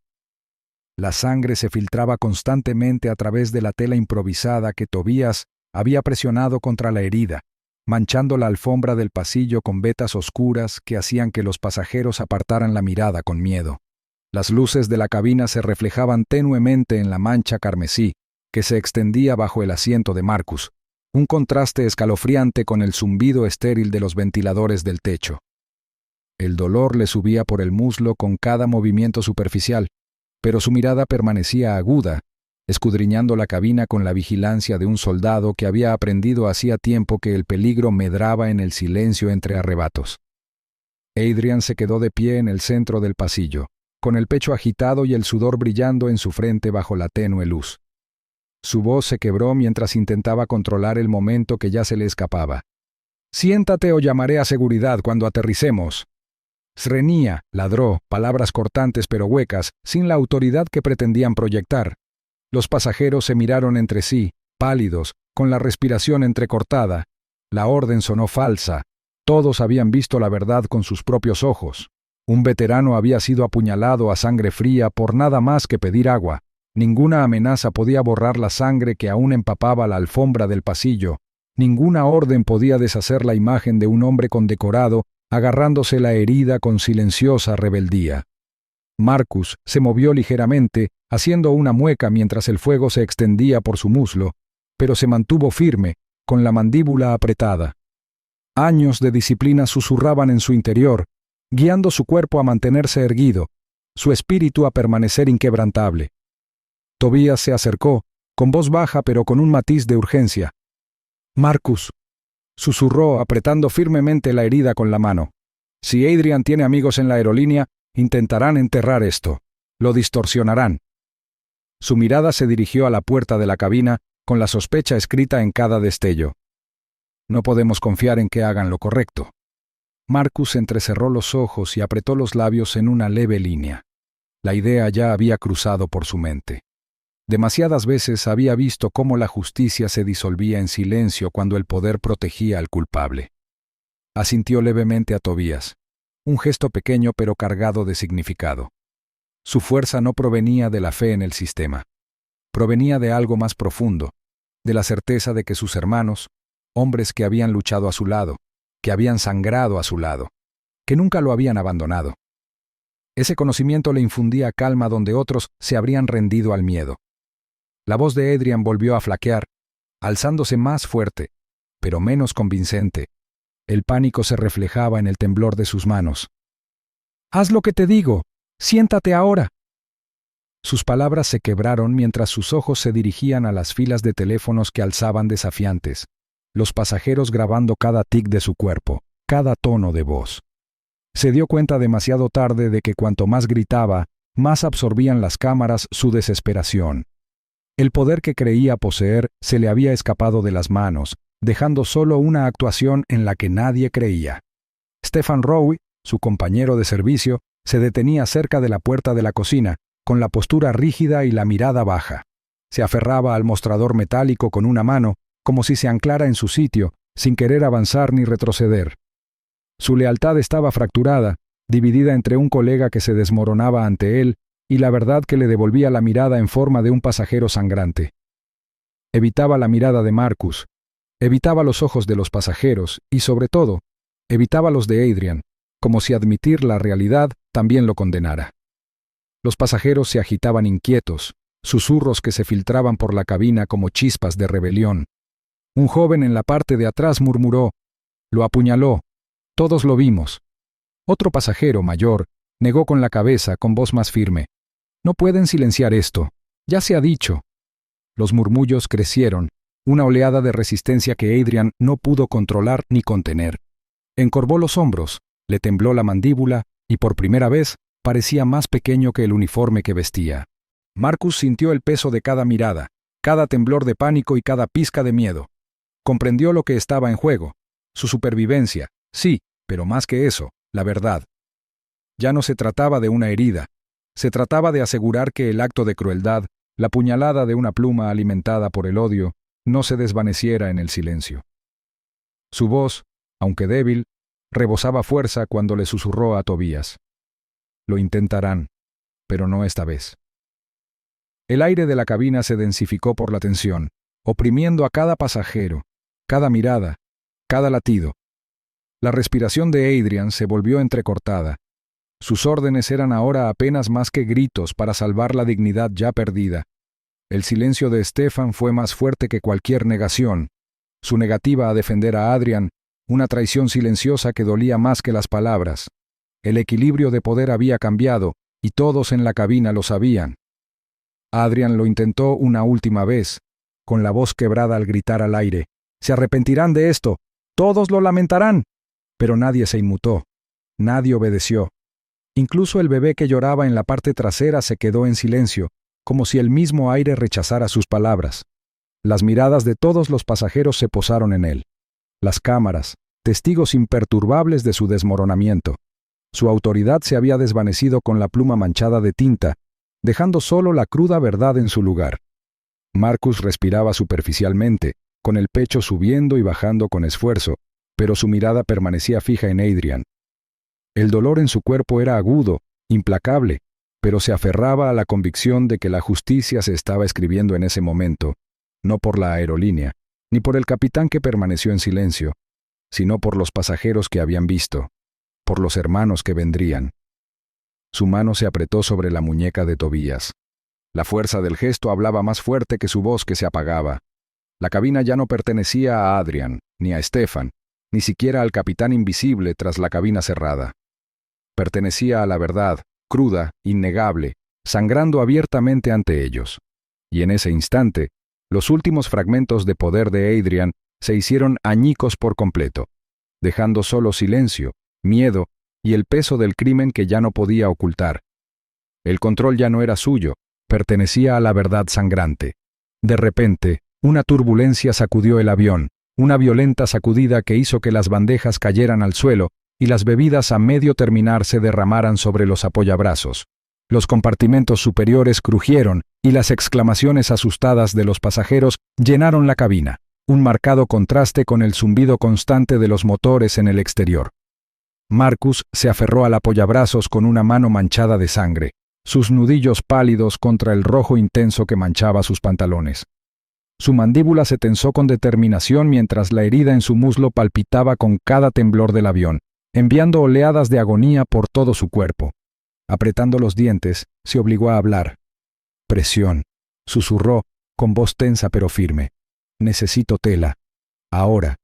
La sangre se filtraba constantemente a través de la tela improvisada que Tobías había presionado contra la herida, manchando la alfombra del pasillo con vetas oscuras que hacían que los pasajeros apartaran la mirada con miedo. Las luces de la cabina se reflejaban tenuemente en la mancha carmesí que se extendía bajo el asiento de Marcus, un contraste escalofriante con el zumbido estéril de los ventiladores del techo. El dolor le subía por el muslo con cada movimiento superficial, pero su mirada permanecía aguda, escudriñando la cabina con la vigilancia de un soldado que había aprendido hacía tiempo que el peligro medraba en el silencio entre arrebatos. Adrian se quedó de pie en el centro del pasillo, con el pecho agitado y el sudor brillando en su frente bajo la tenue luz. Su voz se quebró mientras intentaba controlar el momento que ya se le escapaba. «Siéntate o llamaré a seguridad cuando aterricemos». Srenía, ladró, palabras cortantes pero huecas, sin la autoridad que pretendían proyectar. Los pasajeros se miraron entre sí, pálidos, con la respiración entrecortada. La orden sonó falsa. Todos habían visto la verdad con sus propios ojos. Un veterano había sido apuñalado a sangre fría por nada más que pedir agua. Ninguna amenaza podía borrar la sangre que aún empapaba la alfombra del pasillo. Ninguna orden podía deshacer la imagen de un hombre condecorado agarrándose la herida con silenciosa rebeldía. Marcus se movió ligeramente, haciendo una mueca mientras el fuego se extendía por su muslo, pero se mantuvo firme, con la mandíbula apretada. Años de disciplina susurraban en su interior, guiando su cuerpo a mantenerse erguido, su espíritu a permanecer inquebrantable. Tobías se acercó, con voz baja pero con un matiz de urgencia. «Marcus», susurró apretando firmemente la herida con la mano. «Si Adrian tiene amigos en la aerolínea, intentarán enterrar esto. Lo distorsionarán». Su mirada se dirigió a la puerta de la cabina con la sospecha escrita en cada destello. «No podemos confiar en que hagan lo correcto». Marcus entrecerró los ojos y apretó los labios en una leve línea. La idea ya había cruzado por su mente. Demasiadas veces había visto cómo la justicia se disolvía en silencio cuando el poder protegía al culpable. Asintió levemente a Tobías, un gesto pequeño pero cargado de significado. Su fuerza no provenía de la fe en el sistema. Provenía de algo más profundo, de la certeza de que sus hermanos, hombres que habían luchado a su lado, que habían sangrado a su lado, que nunca lo habían abandonado. Ese conocimiento le infundía calma donde otros se habrían rendido al miedo. La voz de Adrian volvió a flaquear, alzándose más fuerte, pero menos convincente. El pánico se reflejaba en el temblor de sus manos. «Haz lo que te digo. Siéntate ahora». Sus palabras se quebraron mientras sus ojos se dirigían a las filas de teléfonos que alzaban desafiantes, los pasajeros grabando cada tic de su cuerpo, cada tono de voz. Se dio cuenta demasiado tarde de que cuanto más gritaba, más absorbían las cámaras su desesperación. El poder que creía poseer se le había escapado de las manos, dejando solo una actuación en la que nadie creía. Stefan Rowe, su compañero de servicio, se detenía cerca de la puerta de la cocina, con la postura rígida y la mirada baja. Se aferraba al mostrador metálico con una mano, como si se anclara en su sitio, sin querer avanzar ni retroceder. Su lealtad estaba fracturada, dividida entre un colega que se desmoronaba ante él y la verdad que le devolvía la mirada en forma de un pasajero sangrante. Evitaba la mirada de Marcus, evitaba los ojos de los pasajeros y, sobre todo, evitaba los de Adrian, como si admitir la realidad también lo condenara. Los pasajeros se agitaban inquietos, susurros que se filtraban por la cabina como chispas de rebelión. Un joven en la parte de atrás murmuró: «Lo apuñaló. Todos lo vimos». Otro pasajero, mayor, negó con la cabeza, con voz más firme: «No pueden silenciar esto. Ya se ha dicho». Los murmullos crecieron, una oleada de resistencia que Adrian no pudo controlar ni contener. Encorvó los hombros, le tembló la mandíbula y por primera vez parecía más pequeño que el uniforme que vestía. Marcus sintió el peso de cada mirada, cada temblor de pánico y cada pizca de miedo. Comprendió lo que estaba en juego, su supervivencia, sí, pero más que eso, la verdad. Ya no se trataba de una herida, se trataba de asegurar que el acto de crueldad, la puñalada de una pluma alimentada por el odio, no se desvaneciera en el silencio. Su voz, aunque débil, rebosaba fuerza cuando le susurró a Tobías: «Lo intentarán, pero no esta vez». El aire de la cabina se densificó por la tensión, oprimiendo a cada pasajero, cada mirada, cada latido. La respiración de Adrian se volvió entrecortada. Sus órdenes eran ahora apenas más que gritos para salvar la dignidad ya perdida. El silencio de Stefan fue más fuerte que cualquier negación. Su negativa a defender a Adrian, una traición silenciosa que dolía más que las palabras. El equilibrio de poder había cambiado, y todos en la cabina lo sabían. Adrian lo intentó una última vez, con la voz quebrada al gritar al aire: «Se arrepentirán de esto, todos lo lamentarán». Pero nadie se inmutó, nadie obedeció. Incluso el bebé que lloraba en la parte trasera se quedó en silencio, como si el mismo aire rechazara sus palabras. Las miradas de todos los pasajeros se posaron en él. Las cámaras, testigos imperturbables de su desmoronamiento. Su autoridad se había desvanecido con la pluma manchada de tinta, dejando solo la cruda verdad en su lugar. Marcus respiraba superficialmente, con el pecho subiendo y bajando con esfuerzo, pero su mirada permanecía fija en Adrian. El dolor en su cuerpo era agudo, implacable, pero se aferraba a la convicción de que la justicia se estaba escribiendo en ese momento, no por la aerolínea, ni por el capitán que permaneció en silencio, sino por los pasajeros que habían visto, por los hermanos que vendrían. Su mano se apretó sobre la muñeca de Tobías. La fuerza del gesto hablaba más fuerte que su voz que se apagaba. La cabina ya no pertenecía a Adrian, ni a Stefan, ni siquiera al capitán invisible tras la cabina cerrada. Pertenecía a la verdad, cruda, innegable, sangrando abiertamente ante ellos. Y en ese instante, los últimos fragmentos de poder de Adrian se hicieron añicos por completo, dejando solo silencio, miedo y el peso del crimen que ya no podía ocultar. El control ya no era suyo, pertenecía a la verdad sangrante. De repente, una turbulencia sacudió el avión, una violenta sacudida que hizo que las bandejas cayeran al suelo y las bebidas a medio terminar se derramaran sobre los apoyabrazos. Los compartimentos superiores crujieron y las exclamaciones asustadas de los pasajeros llenaron la cabina, un marcado contraste con el zumbido constante de los motores en el exterior. Marcus se aferró al apoyabrazos con una mano manchada de sangre, sus nudillos pálidos contra el rojo intenso que manchaba sus pantalones. Su mandíbula se tensó con determinación mientras la herida en su muslo palpitaba con cada temblor del avión, enviando oleadas de agonía por todo su cuerpo. Apretando los dientes, se obligó a hablar. «Presión», susurró, con voz tensa pero firme. «Necesito tela. Ahora».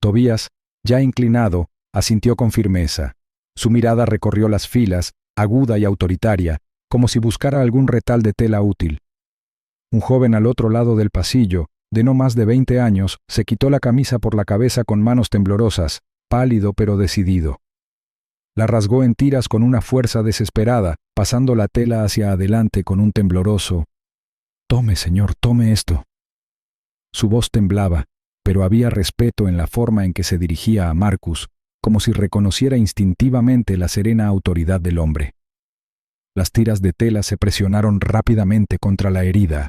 Tobías, ya inclinado, asintió con firmeza. Su mirada recorrió las filas, aguda y autoritaria, como si buscara algún retal de tela útil. Un joven al otro lado del pasillo, de no más de 20 años, se quitó la camisa por la cabeza con manos temblorosas, pálido pero decidido. La rasgó en tiras con una fuerza desesperada, pasando la tela hacia adelante con un tembloroso «Tome, señor, tome esto». Su voz temblaba, pero había respeto en la forma en que se dirigía a Marcus, como si reconociera instintivamente la serena autoridad del hombre. Las tiras de tela se presionaron rápidamente contra la herida.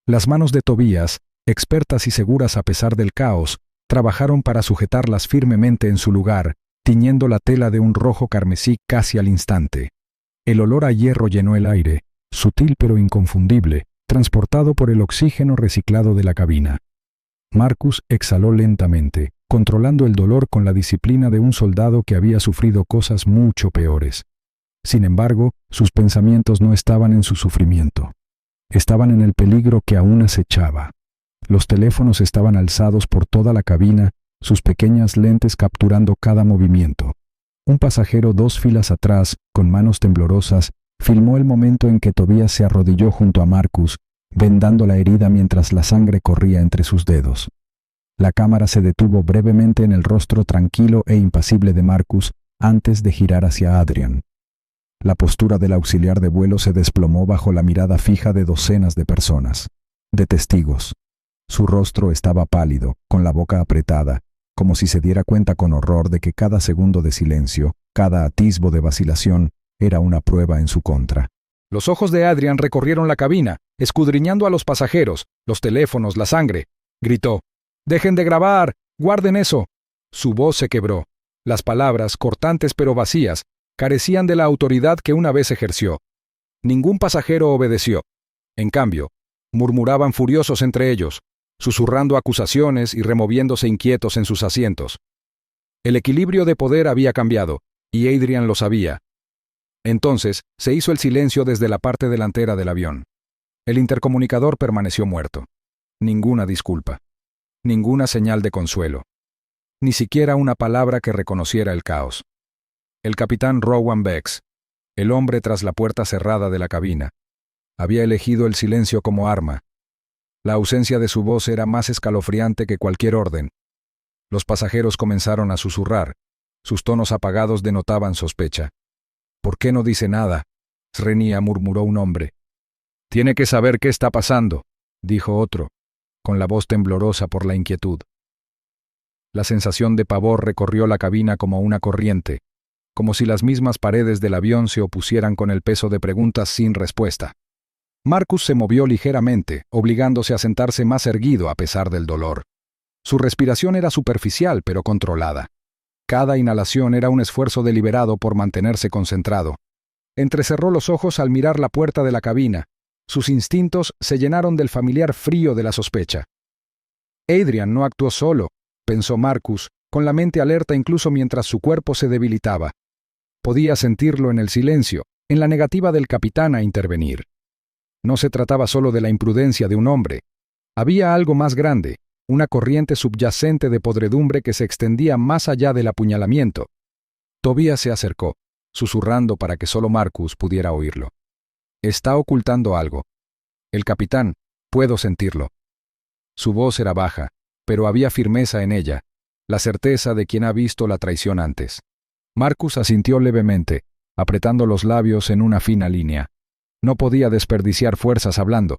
Las manos de Tobías, expertas y seguras a pesar del caos, trabajaron para sujetarlas firmemente en su lugar, tiñendo la tela de un rojo carmesí casi al instante. El olor a hierro llenó el aire, sutil pero inconfundible, transportado por el oxígeno reciclado de la cabina. Marcus exhaló lentamente, controlando el dolor con la disciplina de un soldado que había sufrido cosas mucho peores. Sin embargo, sus pensamientos no estaban en su sufrimiento. Estaban en el peligro que aún acechaba. Los teléfonos estaban alzados por toda la cabina, sus pequeñas lentes capturando cada movimiento. Un pasajero 2 filas atrás, con manos temblorosas, filmó el momento en que Tobías se arrodilló junto a Marcus, vendando la herida mientras la sangre corría entre sus dedos. La cámara se detuvo brevemente en el rostro tranquilo e impasible de Marcus antes de girar hacia Adrian. La postura del auxiliar de vuelo se desplomó bajo la mirada fija de docenas de personas, de testigos. Su rostro estaba pálido, con la boca apretada, como si se diera cuenta con horror de que cada segundo de silencio, cada atisbo de vacilación, era una prueba en su contra. Los ojos de Adrian recorrieron la cabina, escudriñando a los pasajeros, los teléfonos, la sangre. Gritó: «¡Dejen de grabar! ¡Guarden eso!». Su voz se quebró. Las palabras, cortantes pero vacías, carecían de la autoridad que una vez ejerció. Ningún pasajero obedeció. En cambio, murmuraban furiosos entre ellos, susurrando acusaciones y removiéndose inquietos en sus asientos. El equilibrio de poder había cambiado, y Adrian lo sabía. Entonces se hizo el silencio desde la parte delantera del avión. El intercomunicador permaneció muerto. Ninguna disculpa. Ninguna señal de consuelo. Ni siquiera una palabra que reconociera el caos. El capitán Rowan Bex, el hombre tras la puerta cerrada de la cabina, había elegido el silencio como arma. La ausencia de su voz era más escalofriante que cualquier orden. Los pasajeros comenzaron a susurrar. Sus tonos apagados denotaban sospecha. «¿Por qué no dice nada?», Srenia murmuró un hombre. «Tiene que saber qué está pasando», dijo otro, con la voz temblorosa por la inquietud. La sensación de pavor recorrió la cabina como una corriente, como si las mismas paredes del avión se opusieran con el peso de preguntas sin respuesta. Marcus se movió ligeramente, obligándose a sentarse más erguido a pesar del dolor. Su respiración era superficial pero controlada. Cada inhalación era un esfuerzo deliberado por mantenerse concentrado. Entrecerró los ojos al mirar la puerta de la cabina. Sus instintos se llenaron del familiar frío de la sospecha. Adrian no actuó solo, pensó Marcus, con la mente alerta incluso mientras su cuerpo se debilitaba. Podía sentirlo en el silencio, en la negativa del capitán a intervenir. No se trataba solo de la imprudencia de un hombre. Había algo más grande, una corriente subyacente de podredumbre que se extendía más allá del apuñalamiento. Tobías se acercó, susurrando para que solo Marcus pudiera oírlo. «Está ocultando algo. El capitán, puedo sentirlo». Su voz era baja, pero había firmeza en ella, la certeza de quien ha visto la traición antes. Marcus asintió levemente, apretando los labios en una fina línea. No podía desperdiciar fuerzas hablando,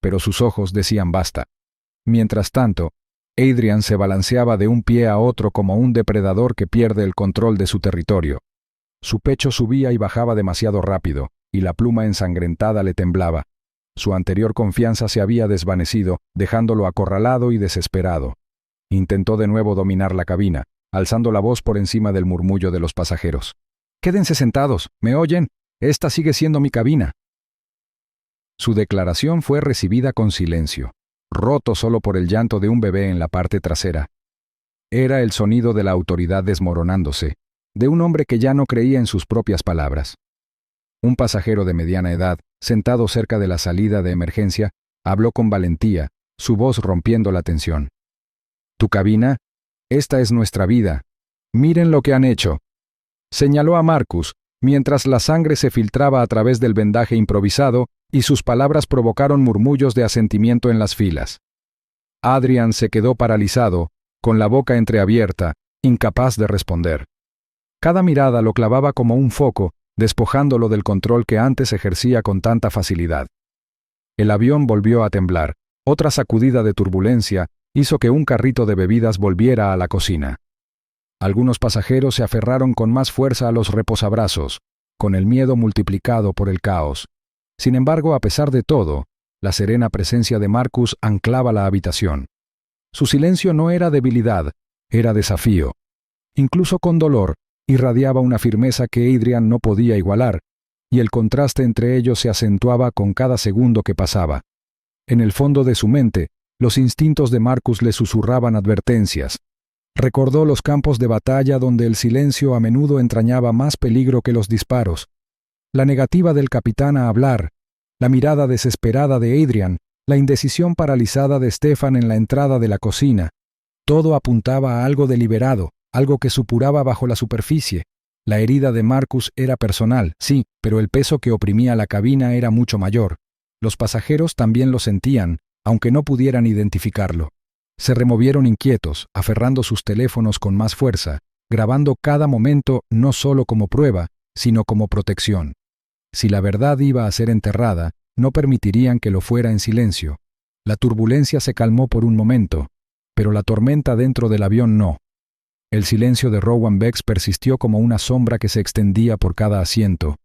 pero sus ojos decían basta. Mientras tanto, Adrian se balanceaba de un pie a otro como un depredador que pierde el control de su territorio. Su pecho subía y bajaba demasiado rápido, y la pluma ensangrentada le temblaba. Su anterior confianza se había desvanecido, dejándolo acorralado y desesperado. Intentó de nuevo dominar la cabina, alzando la voz por encima del murmullo de los pasajeros. «Quédense sentados, ¿me oyen? Esta sigue siendo mi cabina». Su declaración fue recibida con silencio, roto solo por el llanto de un bebé en la parte trasera. Era el sonido de la autoridad desmoronándose, de un hombre que ya no creía en sus propias palabras. Un pasajero de mediana edad, sentado cerca de la salida de emergencia, habló con valentía, su voz rompiendo la tensión. «¿Tu cabina? Esta es nuestra vida. Miren lo que han hecho». Señaló a Marcus, mientras la sangre se filtraba a través del vendaje improvisado y sus palabras provocaron murmullos de asentimiento en las filas. Adrian se quedó paralizado, con la boca entreabierta, incapaz de responder. Cada mirada lo clavaba como un foco, despojándolo del control que antes ejercía con tanta facilidad. El avión volvió a temblar. Otra sacudida de turbulencia hizo que un carrito de bebidas volviera a la cocina. Algunos pasajeros se aferraron con más fuerza a los reposabrazos, con el miedo multiplicado por el caos. Sin embargo, a pesar de todo, la serena presencia de Marcus anclaba la habitación. Su silencio no era debilidad, era desafío. Incluso con dolor, irradiaba una firmeza que Adrian no podía igualar, y el contraste entre ellos se acentuaba con cada segundo que pasaba. En el fondo de su mente, los instintos de Marcus le susurraban advertencias. Recordó los campos de batalla donde el silencio a menudo entrañaba más peligro que los disparos. La negativa del capitán a hablar, la mirada desesperada de Adrian, la indecisión paralizada de Stefan en la entrada de la cocina. Todo apuntaba a algo deliberado, algo que supuraba bajo la superficie. La herida de Marcus era personal, sí, pero el peso que oprimía la cabina era mucho mayor. Los pasajeros también lo sentían, aunque no pudieran identificarlo. Se removieron inquietos, aferrando sus teléfonos con más fuerza, grabando cada momento no solo como prueba, sino como protección. Si la verdad iba a ser enterrada, no permitirían que lo fuera en silencio. La turbulencia se calmó por un momento, pero la tormenta dentro del avión no. El silencio de Rowan Bex persistió como una sombra que se extendía por cada asiento,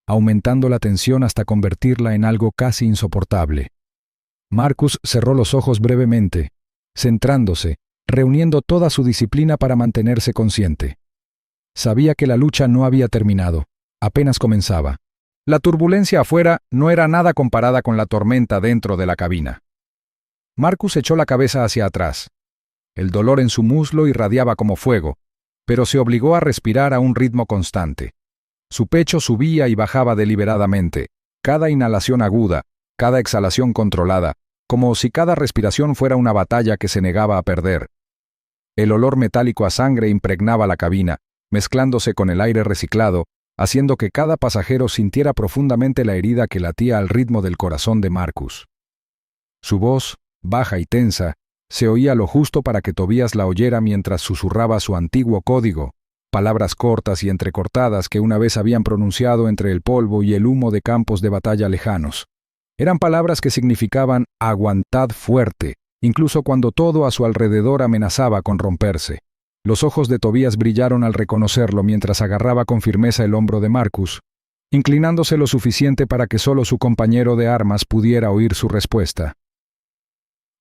aumentando la tensión hasta convertirla en algo casi insoportable. Marcus cerró los ojos brevemente, centrándose, reuniendo toda su disciplina para mantenerse consciente. Sabía que la lucha no había terminado, apenas comenzaba. La turbulencia afuera no era nada comparada con la tormenta dentro de la cabina. Marcus echó la cabeza hacia atrás. El dolor en su muslo irradiaba como fuego, pero se obligó a respirar a un ritmo constante. Su pecho subía y bajaba deliberadamente, cada inhalación aguda, cada exhalación controlada, como si cada respiración fuera una batalla que se negaba a perder. El olor metálico a sangre impregnaba la cabina, mezclándose con el aire reciclado, haciendo que cada pasajero sintiera profundamente la herida que latía al ritmo del corazón de Marcus. Su voz, baja y tensa, se oía lo justo para que Tobías la oyera mientras susurraba su antiguo código, palabras cortas y entrecortadas que una vez habían pronunciado entre el polvo y el humo de campos de batalla lejanos. Eran palabras que significaban «aguantad fuerte», incluso cuando todo a su alrededor amenazaba con romperse. Los ojos de Tobías brillaron al reconocerlo mientras agarraba con firmeza el hombro de Marcus, inclinándose lo suficiente para que solo su compañero de armas pudiera oír su respuesta.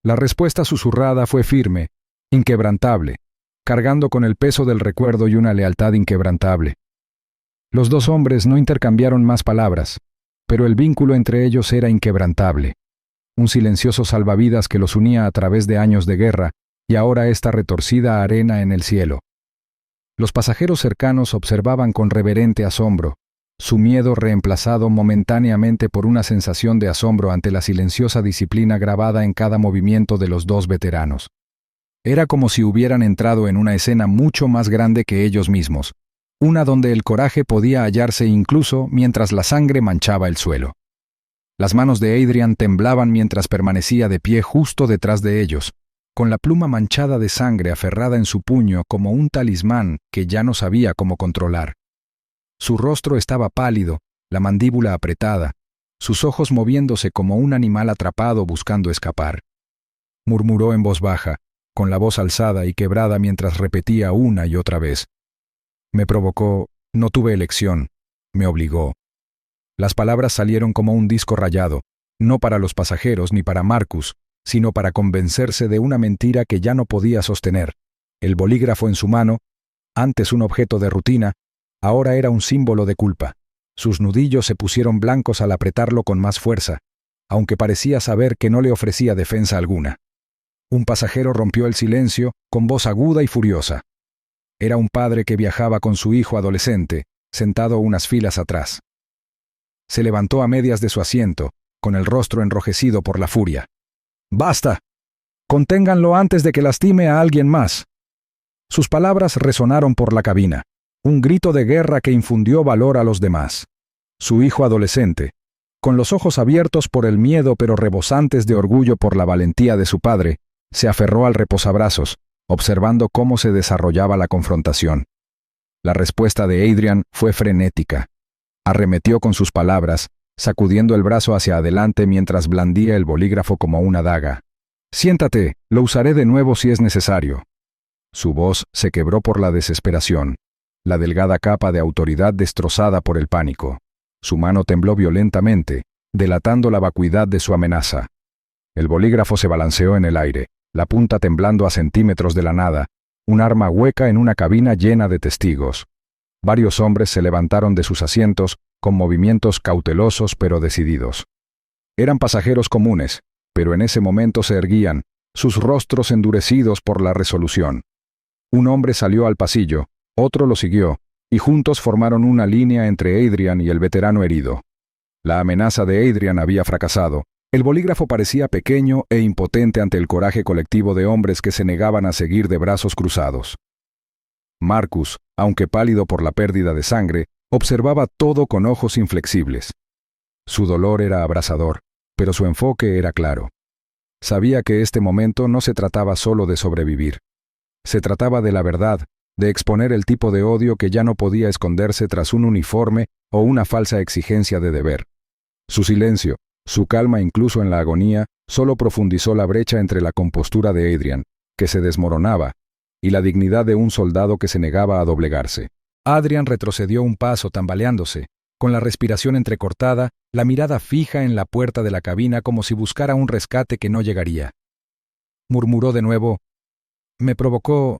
La respuesta susurrada fue firme, inquebrantable, cargando con el peso del recuerdo y una lealtad inquebrantable. Los dos hombres no intercambiaron más palabras, pero el vínculo entre ellos era inquebrantable. Un silencioso salvavidas que los unía a través de años de guerra y ahora esta retorcida arena en el cielo. Los pasajeros cercanos observaban con reverente asombro, su miedo reemplazado momentáneamente por una sensación de asombro ante la silenciosa disciplina grabada en cada movimiento de los dos veteranos. Era como si hubieran entrado en una escena mucho más grande que ellos mismos, una donde el coraje podía hallarse incluso mientras la sangre manchaba el suelo. Las manos de Adrian temblaban mientras permanecía de pie justo detrás de ellos, con la pluma manchada de sangre aferrada en su puño como un talismán que ya no sabía cómo controlar. Su rostro estaba pálido, la mandíbula apretada, sus ojos moviéndose como un animal atrapado buscando escapar. Murmuró en voz baja, con la voz alzada y quebrada mientras repetía una y otra vez. Me provocó, no tuve elección, me obligó. Las palabras salieron como un disco rayado, no para los pasajeros ni para Marcus, sino para convencerse de una mentira que ya no podía sostener. El bolígrafo en su mano, antes un objeto de rutina, ahora era un símbolo de culpa. Sus nudillos se pusieron blancos al apretarlo con más fuerza, aunque parecía saber que no le ofrecía defensa alguna. Un pasajero rompió el silencio con voz aguda y furiosa. Era un padre que viajaba con su hijo adolescente, sentado unas filas atrás. Se levantó a medias de su asiento, con el rostro enrojecido por la furia. ¡Basta! Conténganlo antes de que lastime a alguien más. Sus palabras resonaron por la cabina, un grito de guerra que infundió valor a los demás. Su hijo adolescente, con los ojos abiertos por el miedo pero rebosantes de orgullo por la valentía de su padre, se aferró al reposabrazos, observando cómo se desarrollaba la confrontación. La respuesta de Adrian fue frenética. Arremetió con sus palabras, sacudiendo el brazo hacia adelante mientras blandía el bolígrafo como una daga. «Siéntate, lo usaré de nuevo si es necesario». Su voz se quebró por la desesperación, la delgada capa de autoridad destrozada por el pánico. Su mano tembló violentamente, delatando la vacuidad de su amenaza. El bolígrafo se balanceó en el aire, la punta temblando a centímetros de la nada, un arma hueca en una cabina llena de testigos. Varios hombres se levantaron de sus asientos, con movimientos cautelosos pero decididos. Eran pasajeros comunes, pero en ese momento se erguían, sus rostros endurecidos por la resolución. Un hombre salió al pasillo, otro lo siguió, y juntos formaron una línea entre Adrian y el veterano herido. La amenaza de Adrian había fracasado. El bolígrafo parecía pequeño e impotente ante el coraje colectivo de hombres que se negaban a seguir de brazos cruzados. Marcus, aunque pálido por la pérdida de sangre, observaba todo con ojos inflexibles. Su dolor era abrasador, pero su enfoque era claro. Sabía que este momento no se trataba solo de sobrevivir. Se trataba de la verdad, de exponer el tipo de odio que ya no podía esconderse tras un uniforme o una falsa exigencia de deber. Su silencio, su calma incluso en la agonía, solo profundizó la brecha entre la compostura de Adrian, que se desmoronaba, y la dignidad de un soldado que se negaba a doblegarse. Adrian retrocedió un paso tambaleándose, con la respiración entrecortada, la mirada fija en la puerta de la cabina como si buscara un rescate que no llegaría. Murmuró de nuevo: me provocó,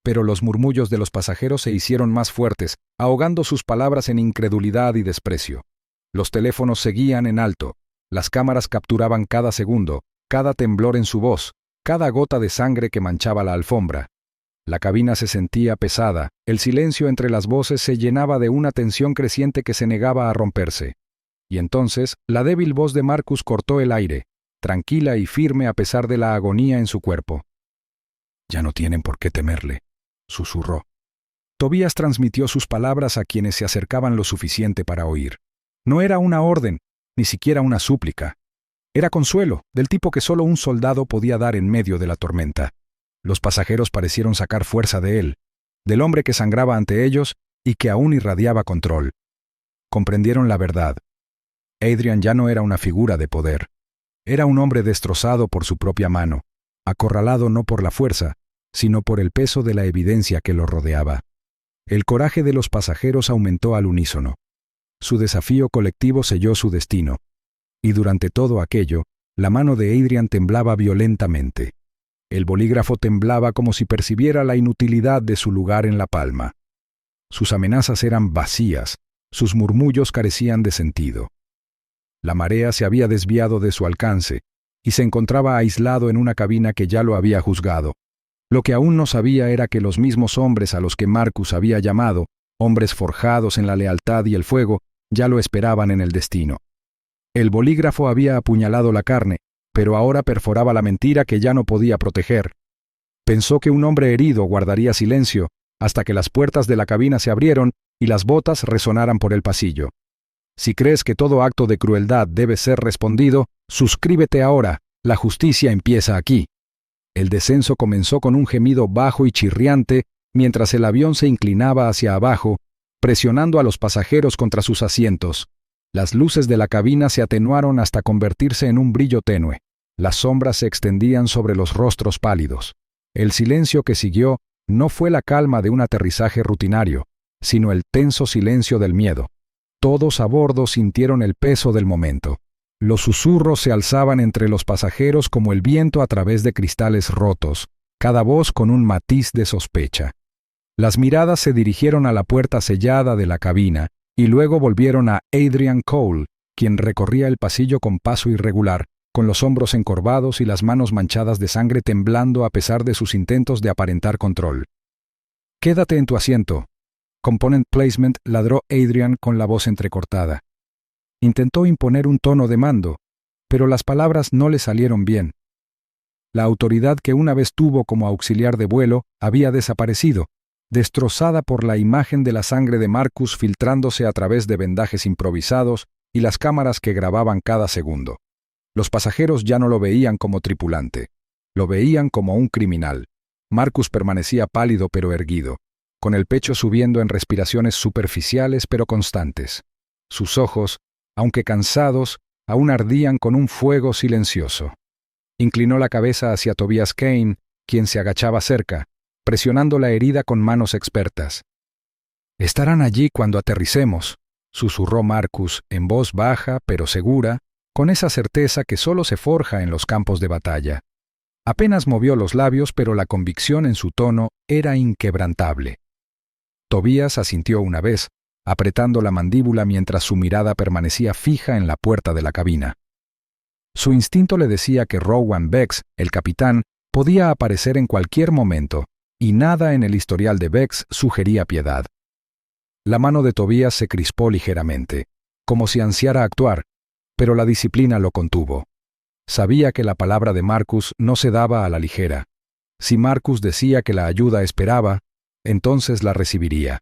pero los murmullos de los pasajeros se hicieron más fuertes, ahogando sus palabras en incredulidad y desprecio. Los teléfonos seguían en alto, las cámaras capturaban cada segundo, cada temblor en su voz, cada gota de sangre que manchaba la alfombra. La cabina se sentía pesada, el silencio entre las voces se llenaba de una tensión creciente que se negaba a romperse. Y entonces, la débil voz de Marcus cortó el aire, tranquila y firme a pesar de la agonía en su cuerpo. «Ya no tienen por qué temerle», susurró. Tobías transmitió sus palabras a quienes se acercaban lo suficiente para oír. No era una orden, ni siquiera una súplica. Era consuelo, del tipo que solo un soldado podía dar en medio de la tormenta. Los pasajeros parecieron sacar fuerza de él, del hombre que sangraba ante ellos y que aún irradiaba control. Comprendieron la verdad. Adrian ya no era una figura de poder. Era un hombre destrozado por su propia mano, acorralado no por la fuerza, sino por el peso de la evidencia que lo rodeaba. El coraje de los pasajeros aumentó al unísono. Su desafío colectivo selló su destino, y durante todo aquello, la mano de Adrian temblaba violentamente. El bolígrafo temblaba como si percibiera la inutilidad de su lugar en la palma. Sus amenazas eran vacías, sus murmullos carecían de sentido. La marea se había desviado de su alcance, y se encontraba aislado en una cabina que ya lo había juzgado. Lo que aún no sabía era que los mismos hombres a los que Marcus había llamado, hombres forjados en la lealtad y el fuego, ya lo esperaban en el destino. El bolígrafo había apuñalado la carne, pero ahora perforaba la mentira que ya no podía proteger. Pensó que un hombre herido guardaría silencio hasta que las puertas de la cabina se abrieron y las botas resonaran por el pasillo. Si crees que todo acto de crueldad debe ser respondido, suscríbete ahora, la justicia empieza aquí. El descenso comenzó con un gemido bajo y chirriante mientras el avión se inclinaba hacia abajo, presionando a los pasajeros contra sus asientos. Las luces de la cabina se atenuaron hasta convertirse en un brillo tenue. Las sombras se extendían sobre los rostros pálidos. El silencio que siguió no fue la calma de un aterrizaje rutinario, sino el tenso silencio del miedo. Todos a bordo sintieron el peso del momento. Los susurros se alzaban entre los pasajeros como el viento a través de cristales rotos, cada voz con un matiz de sospecha. Las miradas se dirigieron a la puerta sellada de la cabina y luego volvieron a Adrian Cole, quien recorría el pasillo con paso irregular, con los hombros encorvados y las manos manchadas de sangre temblando a pesar de sus intentos de aparentar control. «Quédate en tu asiento». Component Placement, ladró Adrian con la voz entrecortada. Intentó imponer un tono de mando, pero las palabras no le salieron bien. La autoridad que una vez tuvo como auxiliar de vuelo había desaparecido, destrozada por la imagen de la sangre de Marcus filtrándose a través de vendajes improvisados y las cámaras que grababan cada segundo. Los pasajeros ya no lo veían como tripulante. Lo veían como un criminal. Marcus permanecía pálido pero erguido, con el pecho subiendo en respiraciones superficiales pero constantes. Sus ojos, aunque cansados, aún ardían con un fuego silencioso. Inclinó la cabeza hacia Tobias Kane, quien se agachaba cerca, presionando la herida con manos expertas. «Estarán allí cuando aterricemos», susurró Marcus en voz baja pero segura, con esa certeza que solo se forja en los campos de batalla. Apenas movió los labios, pero la convicción en su tono era inquebrantable. Tobías asintió una vez, apretando la mandíbula mientras su mirada permanecía fija en la puerta de la cabina. Su instinto le decía que Rowan Bex, el capitán, podía aparecer en cualquier momento, y nada en el historial de Bex sugería piedad. La mano de Tobías se crispó ligeramente, como si ansiara actuar, pero la disciplina lo contuvo. Sabía que la palabra de Marcus no se daba a la ligera. Si Marcus decía que la ayuda esperaba, entonces la recibiría.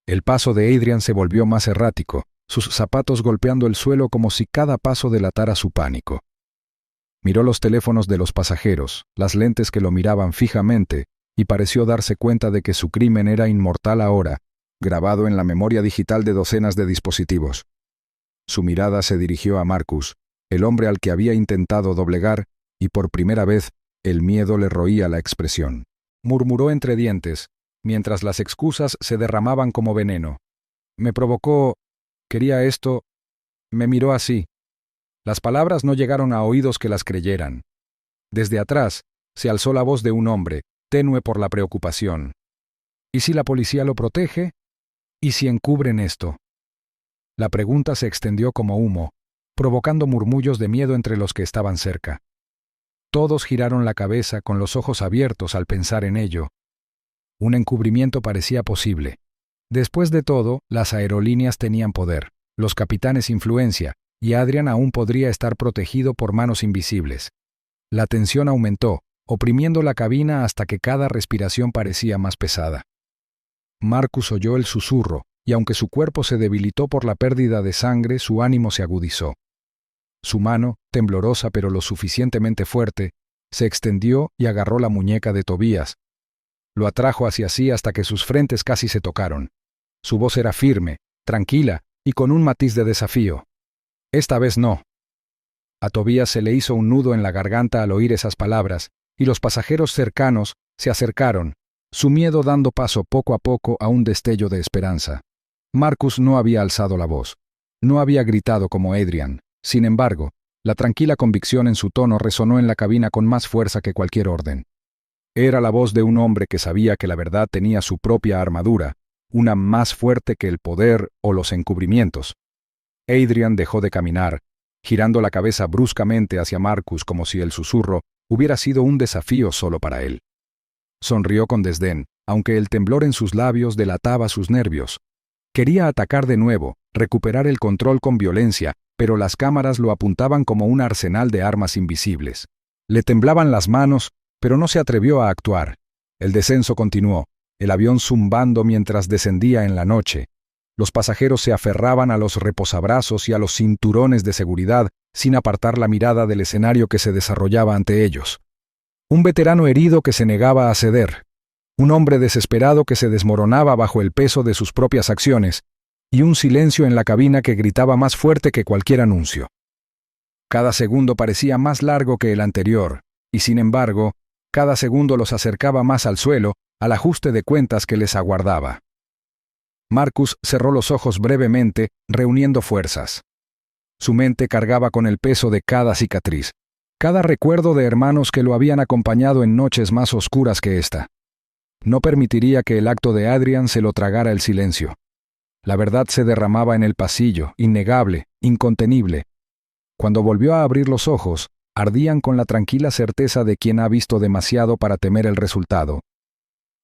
El paso de Adrian se volvió más errático, sus zapatos golpeando el suelo como si cada paso delatara su pánico. Miró los teléfonos de los pasajeros, las lentes que lo miraban fijamente, y pareció darse cuenta de que su crimen era inmortal ahora, grabado en la memoria digital de docenas de dispositivos. Su mirada se dirigió a Marcus, el hombre al que había intentado doblegar, y por primera vez el miedo le roía la expresión. Murmuró entre dientes, mientras las excusas se derramaban como veneno. Me provocó, quería esto, me miró así. Las palabras no llegaron a oídos que las creyeran. Desde atrás se alzó la voz de un hombre, tenue por la preocupación. ¿Y si la policía lo protege? ¿Y si encubren esto? La pregunta se extendió como humo, provocando murmullos de miedo entre los que estaban cerca. Todos giraron la cabeza con los ojos abiertos al pensar en ello. Un encubrimiento parecía posible. Después de todo, las aerolíneas tenían poder, los capitanes influencia, y Adrian aún podría estar protegido por manos invisibles. La tensión aumentó, oprimiendo la cabina hasta que cada respiración parecía más pesada. Marcus oyó el susurro, y aunque su cuerpo se debilitó por la pérdida de sangre, su ánimo se agudizó. Su mano, temblorosa pero lo suficientemente fuerte, se extendió y agarró la muñeca de Tobías. Lo atrajo hacia sí hasta que sus frentes casi se tocaron. Su voz era firme, tranquila y con un matiz de desafío. Esta vez no. A Tobías se le hizo un nudo en la garganta al oír esas palabras, y los pasajeros cercanos se acercaron, su miedo dando paso poco a poco a un destello de esperanza. Marcus no había alzado la voz. No había gritado como Adrian. Sin embargo, la tranquila convicción en su tono resonó en la cabina con más fuerza que cualquier orden. Era la voz de un hombre que sabía que la verdad tenía su propia armadura, una más fuerte que el poder o los encubrimientos. Adrian dejó de caminar, girando la cabeza bruscamente hacia Marcus como si el susurro hubiera sido un desafío solo para él. Sonrió con desdén, aunque el temblor en sus labios delataba sus nervios. Quería atacar de nuevo, recuperar el control con violencia, pero las cámaras lo apuntaban como un arsenal de armas invisibles. Le temblaban las manos, pero no se atrevió a actuar. El descenso continuó, el avión zumbando mientras descendía en la noche. Los pasajeros se aferraban a los reposabrazos y a los cinturones de seguridad, sin apartar la mirada del escenario que se desarrollaba ante ellos. Un veterano herido que se negaba a ceder. Un hombre desesperado que se desmoronaba bajo el peso de sus propias acciones, y un silencio en la cabina que gritaba más fuerte que cualquier anuncio. Cada segundo parecía más largo que el anterior, y sin embargo, cada segundo los acercaba más al suelo, al ajuste de cuentas que les aguardaba. Marcus cerró los ojos brevemente, reuniendo fuerzas. Su mente cargaba con el peso de cada cicatriz, cada recuerdo de hermanos que lo habían acompañado en noches más oscuras que esta. No permitiría que el acto de Adrian se lo tragara el silencio. La verdad se derramaba en el pasillo, innegable, incontenible. Cuando volvió a abrir los ojos, ardían con la tranquila certeza de quien ha visto demasiado para temer el resultado.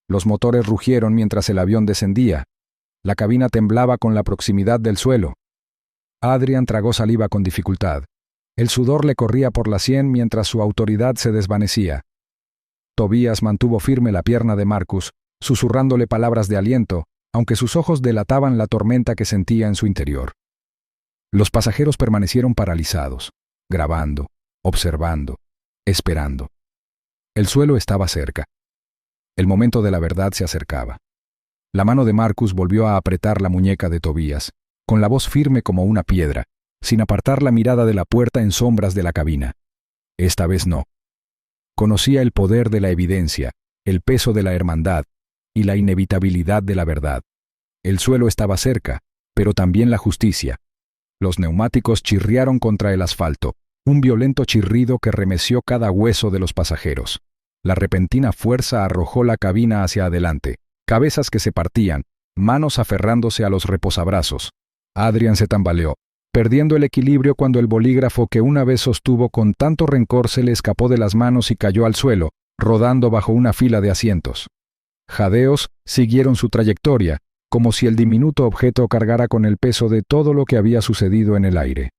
Los motores rugieron mientras el avión descendía. La cabina temblaba con la proximidad del suelo. Adrian tragó saliva con dificultad. El sudor le corría por la sien mientras su autoridad se desvanecía. Tobías mantuvo firme la pierna de Marcus, susurrándole palabras de aliento, aunque sus ojos delataban la tormenta que sentía en su interior. Los pasajeros permanecieron paralizados, grabando, observando, esperando. El suelo estaba cerca. El momento de la verdad se acercaba. La mano de Marcus volvió a apretar la muñeca de Tobías, con la voz firme como una piedra, sin apartar la mirada de la puerta en sombras de la cabina. Esta vez no. Conocía el poder de la evidencia, el peso de la hermandad y la inevitabilidad de la verdad. El suelo estaba cerca, pero también la justicia. Los neumáticos chirriaron contra el asfalto, un violento chirrido que remeció cada hueso de los pasajeros. La repentina fuerza arrojó la cabina hacia adelante, cabezas que se partían, manos aferrándose a los reposabrazos. Adrian se tambaleó, perdiendo el equilibrio cuando el bolígrafo que una vez sostuvo con tanto rencor se le escapó de las manos y cayó al suelo, rodando bajo una fila de asientos. Jadeos siguieron su trayectoria, como si el diminuto objeto cargara con el peso de todo lo que había sucedido en el aire.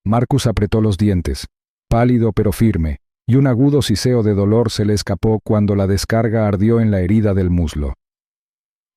Marcus apretó los dientes, pálido pero firme, y un agudo siseo de dolor se le escapó cuando la descarga ardió en la herida del muslo.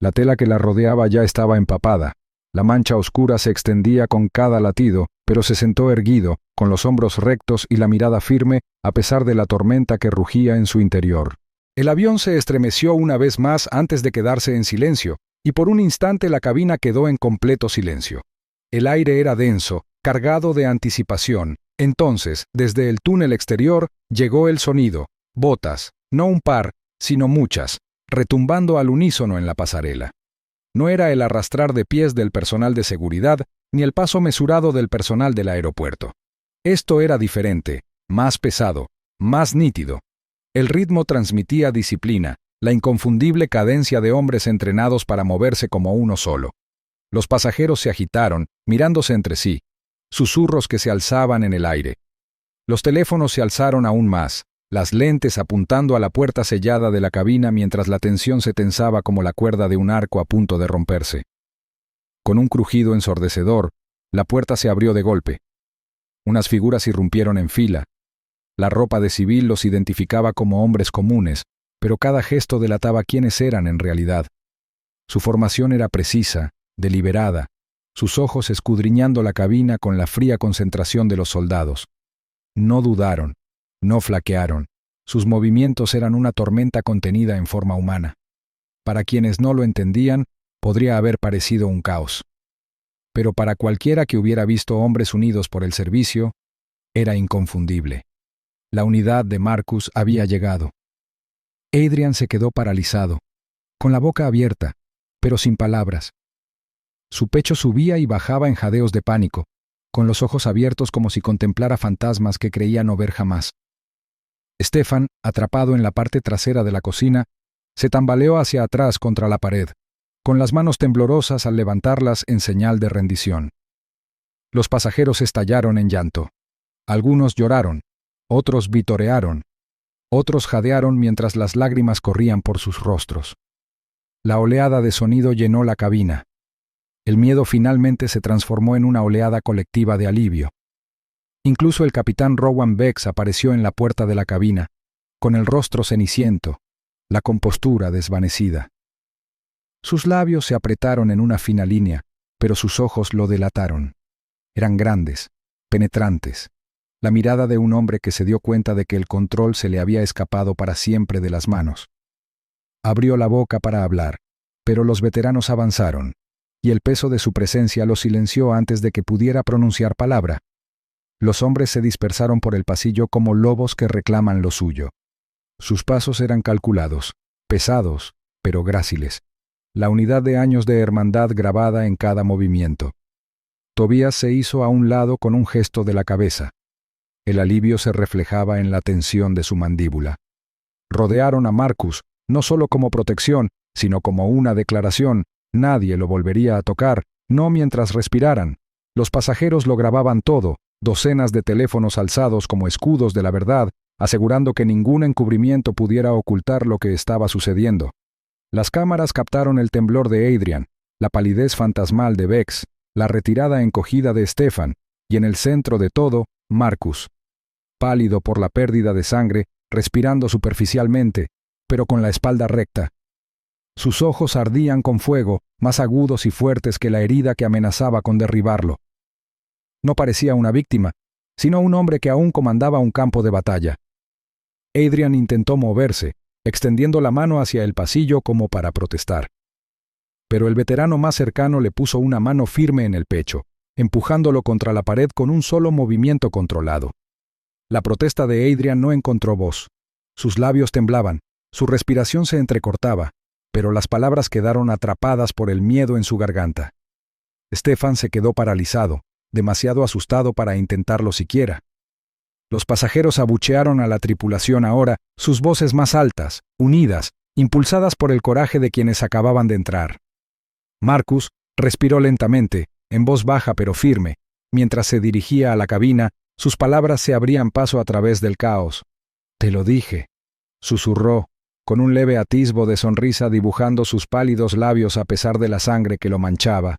La tela que la rodeaba ya estaba empapada. La mancha oscura se extendía con cada latido, pero se sentó erguido, con los hombros rectos y la mirada firme, a pesar de la tormenta que rugía en su interior. El avión se estremeció una vez más antes de quedarse en silencio, y por un instante la cabina quedó en completo silencio. El aire era denso, cargado de anticipación. Entonces, desde el túnel exterior, llegó el sonido, botas, no un par, sino muchas, retumbando al unísono en la pasarela. No era el arrastrar de pies del personal de seguridad, ni el paso mesurado del personal del aeropuerto. Esto era diferente, más pesado, más nítido. El ritmo transmitía disciplina, la inconfundible cadencia de hombres entrenados para moverse como uno solo. Los pasajeros se agitaron, mirándose entre sí, susurros que se alzaban en el aire. Los teléfonos se alzaron aún más, las lentes apuntando a la puerta sellada de la cabina mientras la tensión se tensaba como la cuerda de un arco a punto de romperse. Con un crujido ensordecedor, la puerta se abrió de golpe. Unas figuras irrumpieron en fila. La ropa de civil los identificaba como hombres comunes, pero cada gesto delataba quiénes eran en realidad. Su formación era precisa, deliberada, sus ojos escudriñando la cabina con la fría concentración de los soldados. No dudaron, no flaquearon, sus movimientos eran una tormenta contenida en forma humana. Para quienes no lo entendían, podría haber parecido un caos. Pero para cualquiera que hubiera visto hombres unidos por el servicio, era inconfundible. La unidad de Marcus había llegado. Adrian se quedó paralizado, con la boca abierta, pero sin palabras. Su pecho subía y bajaba en jadeos de pánico, con los ojos abiertos como si contemplara fantasmas que creía no ver jamás. Stefan, atrapado en la parte trasera de la cocina, se tambaleó hacia atrás contra la pared, con las manos temblorosas al levantarlas en señal de rendición. Los pasajeros estallaron en llanto. Algunos lloraron, otros vitorearon, otros jadearon mientras las lágrimas corrían por sus rostros. La oleada de sonido llenó la cabina. El miedo finalmente se transformó en una oleada colectiva de alivio. Incluso el capitán Rowan Bex apareció en la puerta de la cabina, con el rostro ceniciento, la compostura desvanecida. Sus labios se apretaron en una fina línea, pero sus ojos lo delataron. Eran grandes, penetrantes, la mirada de un hombre que se dio cuenta de que el control se le había escapado para siempre de las manos. Abrió la boca para hablar, pero los veteranos avanzaron, y el peso de su presencia lo silenció antes de que pudiera pronunciar palabra. Los hombres se dispersaron por el pasillo como lobos que reclaman lo suyo. Sus pasos eran calculados, pesados, pero gráciles. La unidad de años de hermandad grabada en cada movimiento. Tobías se hizo a un lado con un gesto de la cabeza. El alivio se reflejaba en la tensión de su mandíbula. Rodearon a Marcus, no solo como protección, sino como una declaración. Nadie lo volvería a tocar, no mientras respiraran. Los pasajeros lo grababan todo, docenas de teléfonos alzados como escudos de la verdad, asegurando que ningún encubrimiento pudiera ocultar lo que estaba sucediendo. Las cámaras captaron el temblor de Adrian, la palidez fantasmal de Bex, la retirada encogida de Stefan, y en el centro de todo, Marcus. Pálido por la pérdida de sangre, respirando superficialmente, pero con la espalda recta. Sus ojos ardían con fuego, más agudos y fuertes que la herida que amenazaba con derribarlo. No parecía una víctima, sino un hombre que aún comandaba un campo de batalla. Adrian intentó moverse, extendiendo la mano hacia el pasillo como para protestar. Pero el veterano más cercano le puso una mano firme en el pecho, empujándolo contra la pared con un solo movimiento controlado. La protesta de Adrian no encontró voz. Sus labios temblaban, su respiración se entrecortaba, pero las palabras quedaron atrapadas por el miedo en su garganta. Stefan se quedó paralizado, demasiado asustado para intentarlo siquiera. Los pasajeros abuchearon a la tripulación ahora, sus voces más altas, unidas, impulsadas por el coraje de quienes acababan de entrar. Marcus respiró lentamente, en voz baja pero firme. Mientras se dirigía a la cabina, sus palabras se abrían paso a través del caos. «Te lo dije», susurró, con un leve atisbo de sonrisa dibujando sus pálidos labios a pesar de la sangre que lo manchaba.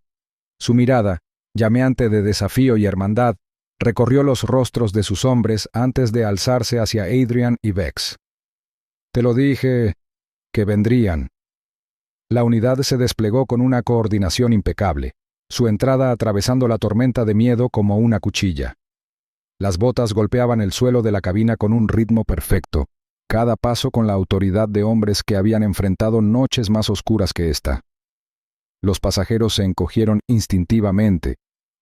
Su mirada, llameante de desafío y hermandad, recorrió los rostros de sus hombres antes de alzarse hacia Adrian y Vex. «Te lo dije que vendrían». La unidad se desplegó con una coordinación impecable, su entrada atravesando la tormenta de miedo como una cuchilla. Las botas golpeaban el suelo de la cabina con un ritmo perfecto, cada paso con la autoridad de hombres que habían enfrentado noches más oscuras que esta. Los pasajeros se encogieron instintivamente,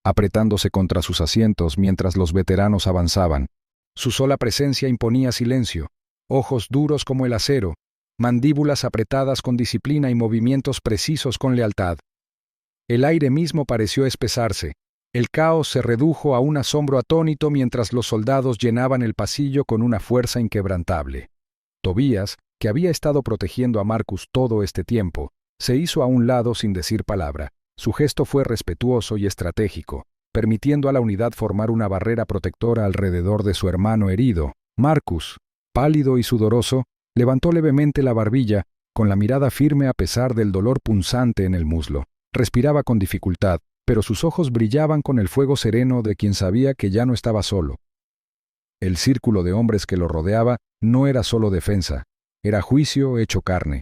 apretándose contra sus asientos mientras los veteranos avanzaban. Su sola presencia imponía silencio, ojos duros como el acero, mandíbulas apretadas con disciplina y movimientos precisos con lealtad. El aire mismo pareció espesarse. El caos se redujo a un asombro atónito mientras los soldados llenaban el pasillo con una fuerza inquebrantable. Tobías, que había estado protegiendo a Marcus todo este tiempo, se hizo a un lado sin decir palabra. Su gesto fue respetuoso y estratégico, permitiendo a la unidad formar una barrera protectora alrededor de su hermano herido. Marcus, pálido y sudoroso, levantó levemente la barbilla, con la mirada firme a pesar del dolor punzante en el muslo. Respiraba con dificultad, pero sus ojos brillaban con el fuego sereno de quien sabía que ya no estaba solo. El círculo de hombres que lo rodeaba no era solo defensa, era juicio hecho carne.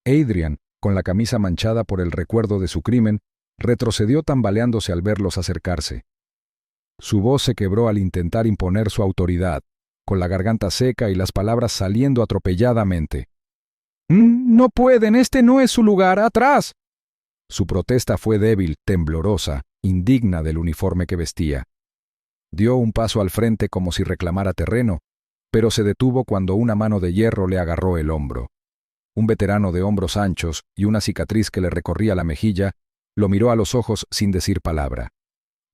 Adrian, con la camisa manchada por el recuerdo de su crimen, retrocedió tambaleándose al verlos acercarse. Su voz se quebró al intentar imponer su autoridad, con la garganta seca y las palabras saliendo atropelladamente. «No pueden, este no es su lugar, atrás». Su protesta fue débil, temblorosa, indigna del uniforme que vestía. Dio un paso al frente como si reclamara terreno, pero se detuvo cuando una mano de hierro le agarró el hombro. Un veterano de hombros anchos y una cicatriz que le recorría la mejilla, lo miró a los ojos sin decir palabra.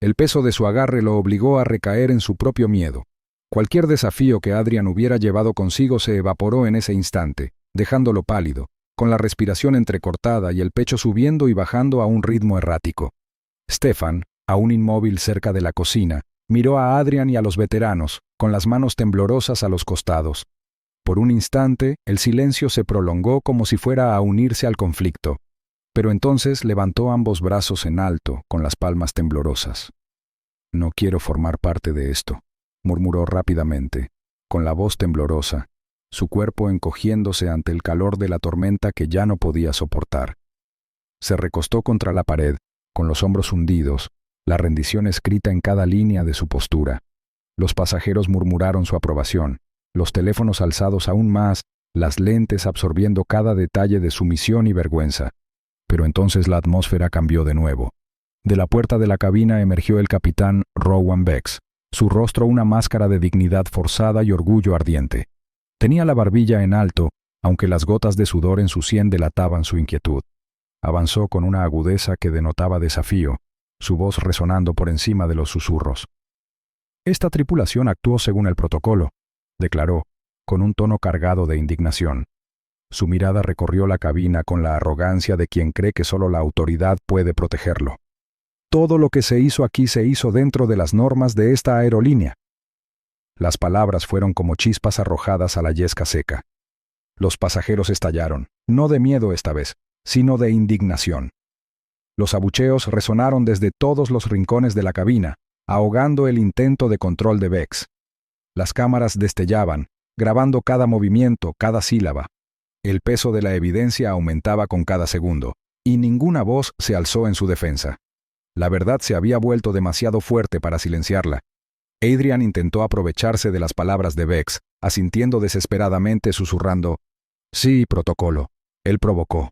El peso de su agarre lo obligó a recaer en su propio miedo. Cualquier desafío que Adrian hubiera llevado consigo se evaporó en ese instante, dejándolo pálido, con la respiración entrecortada y el pecho subiendo y bajando a un ritmo errático. Stefan, aún inmóvil cerca de la cocina, miró a Adrian y a los veteranos, con las manos temblorosas a los costados. Por un instante, el silencio se prolongó como si fuera a unirse al conflicto, pero entonces levantó ambos brazos en alto, con las palmas temblorosas. «No quiero formar parte de esto», murmuró rápidamente, con la voz temblorosa, su cuerpo encogiéndose ante el calor de la tormenta que ya no podía soportar. Se recostó contra la pared, con los hombros hundidos, la rendición escrita en cada línea de su postura. Los pasajeros murmuraron su aprobación, los teléfonos alzados aún más, las lentes absorbiendo cada detalle de sumisión y vergüenza. Pero entonces la atmósfera cambió de nuevo. De la puerta de la cabina emergió el capitán Rowan Vex, su rostro una máscara de dignidad forzada y orgullo ardiente. Tenía la barbilla en alto, aunque las gotas de sudor en su sien delataban su inquietud. Avanzó con una agudeza que denotaba desafío, su voz resonando por encima de los susurros. «Esta tripulación actuó según el protocolo», declaró, con un tono cargado de indignación. Su mirada recorrió la cabina con la arrogancia de quien cree que solo la autoridad puede protegerlo. «Todo lo que se hizo aquí se hizo dentro de las normas de esta aerolínea». Las palabras fueron como chispas arrojadas a la yesca seca. Los pasajeros estallaron, no de miedo esta vez, sino de indignación. Los abucheos resonaron desde todos los rincones de la cabina, ahogando el intento de control de Vex. Las cámaras destellaban, grabando cada movimiento, cada sílaba. El peso de la evidencia aumentaba con cada segundo, y ninguna voz se alzó en su defensa. La verdad se había vuelto demasiado fuerte para silenciarla. Adrian intentó aprovecharse de las palabras de Vex, asintiendo desesperadamente, susurrando: «Sí, protocolo, él provocó».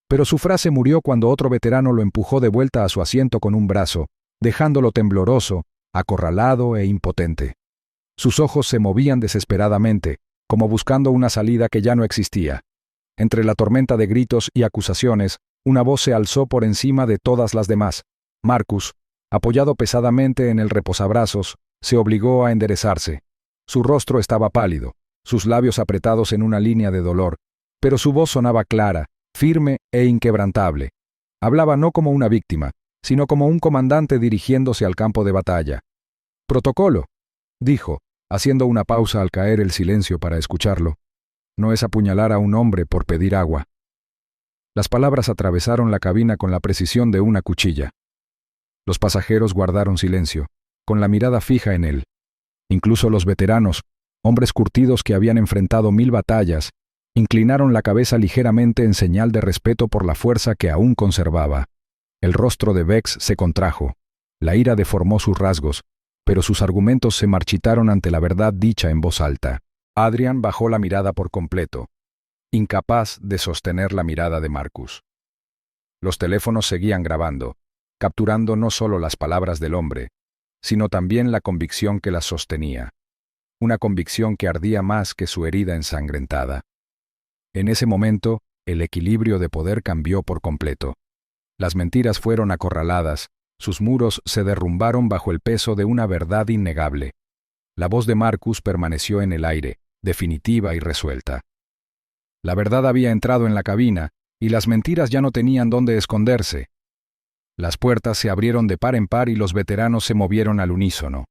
Pero su frase murió cuando otro veterano lo empujó de vuelta a su asiento con un brazo, dejándolo tembloroso, acorralado e impotente. Sus ojos se movían desesperadamente, como buscando una salida que ya no existía. Entre la tormenta de gritos y acusaciones, una voz se alzó por encima de todas las demás. Marcus, apoyado pesadamente en el reposabrazos, se obligó a enderezarse. Su rostro estaba pálido, sus labios apretados en una línea de dolor, pero su voz sonaba clara, firme e inquebrantable. Hablaba no como una víctima, sino como un comandante dirigiéndose al campo de batalla. «Protocolo», dijo, haciendo una pausa al caer el silencio para escucharlo. «No es apuñalar a un hombre por pedir agua». Las palabras atravesaron la cabina con la precisión de una cuchilla. Los pasajeros guardaron silencio, con la mirada fija en él. Incluso los veteranos, hombres curtidos que habían enfrentado 1000 batallas, inclinaron la cabeza ligeramente en señal de respeto por la fuerza que aún conservaba. El rostro de Vex se contrajo. La ira deformó sus rasgos, pero sus argumentos se marchitaron ante la verdad dicha en voz alta. Adrian bajó la mirada por completo, incapaz de sostener la mirada de Marcus. Los teléfonos seguían grabando, capturando no solo las palabras del hombre, sino también la convicción que las sostenía. Una convicción que ardía más que su herida ensangrentada. En ese momento, el equilibrio de poder cambió por completo. Las mentiras fueron acorraladas, sus muros se derrumbaron bajo el peso de una verdad innegable. La voz de Marcus permaneció en el aire, definitiva y resuelta. La verdad había entrado en la cabina, y las mentiras ya no tenían dónde esconderse. Las puertas se abrieron de par en par y los veteranos se movieron al unísono.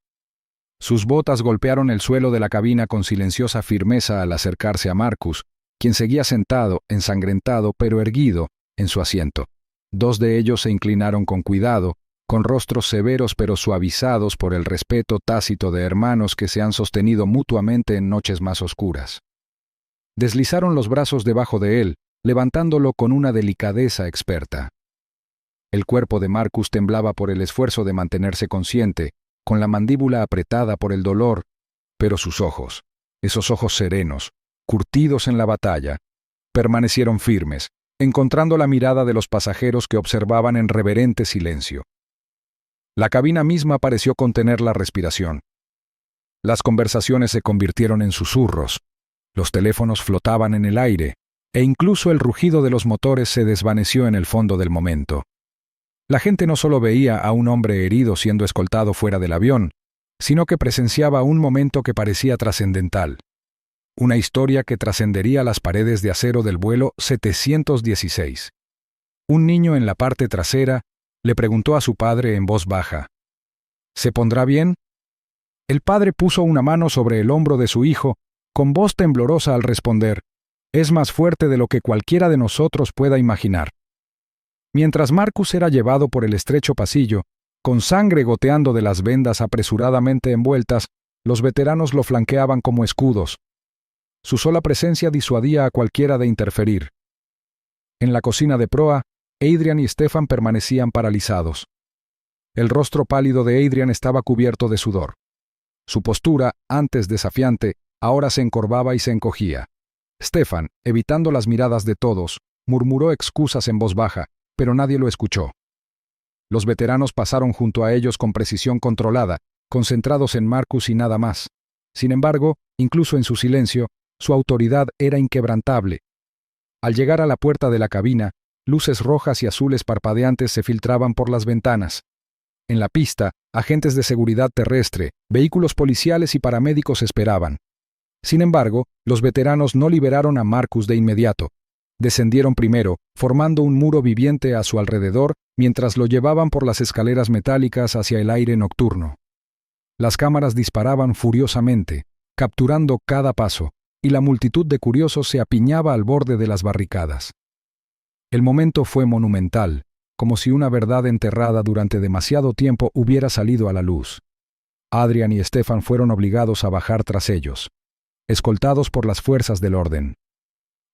Sus botas golpearon el suelo de la cabina con silenciosa firmeza al acercarse a Marcus, quien seguía sentado, ensangrentado pero erguido, en su asiento. 2 de ellos se inclinaron con cuidado, con rostros severos pero suavizados por el respeto tácito de hermanos que se han sostenido mutuamente en noches más oscuras. Deslizaron los brazos debajo de él, levantándolo con una delicadeza experta. El cuerpo de Marcus temblaba por el esfuerzo de mantenerse consciente, con la mandíbula apretada por el dolor, pero sus ojos, esos ojos serenos, curtidos en la batalla, permanecieron firmes, encontrando la mirada de los pasajeros que observaban en reverente silencio. La cabina misma pareció contener la respiración. Las conversaciones se convirtieron en susurros, los teléfonos flotaban en el aire, e incluso el rugido de los motores se desvaneció en el fondo del momento. La gente no solo veía a un hombre herido siendo escoltado fuera del avión, sino que presenciaba un momento que parecía trascendental. Una historia que trascendería las paredes de acero del vuelo 716. Un niño en la parte trasera le preguntó a su padre en voz baja: ¿Se pondrá bien? El padre puso una mano sobre el hombro de su hijo, con voz temblorosa al responder: «Es más fuerte de lo que cualquiera de nosotros pueda imaginar». Mientras Marcus era llevado por el estrecho pasillo, con sangre goteando de las vendas apresuradamente envueltas, los veteranos lo flanqueaban como escudos. Su sola presencia disuadía a cualquiera de interferir. En la cocina de proa, Adrian y Stefan permanecían paralizados. El rostro pálido de Adrian estaba cubierto de sudor. Su postura, antes desafiante, ahora se encorvaba y se encogía. Stefan, evitando las miradas de todos, murmuró excusas en voz baja, pero nadie lo escuchó. Los veteranos pasaron junto a ellos con precisión controlada, concentrados en Marcus y nada más. Sin embargo, incluso en su silencio, su autoridad era inquebrantable. Al llegar a la puerta de la cabina, luces rojas y azules parpadeantes se filtraban por las ventanas. En la pista, agentes de seguridad terrestre, vehículos policiales y paramédicos esperaban. Sin embargo, los veteranos no liberaron a Marcus de inmediato. Descendieron primero, formando un muro viviente a su alrededor, mientras lo llevaban por las escaleras metálicas hacia el aire nocturno. Las cámaras disparaban furiosamente, capturando cada paso, y la multitud de curiosos se apiñaba al borde de las barricadas. El momento fue monumental, como si una verdad enterrada durante demasiado tiempo hubiera salido a la luz. Adrian y Stefan fueron obligados a bajar tras ellos, escoltados por las fuerzas del orden.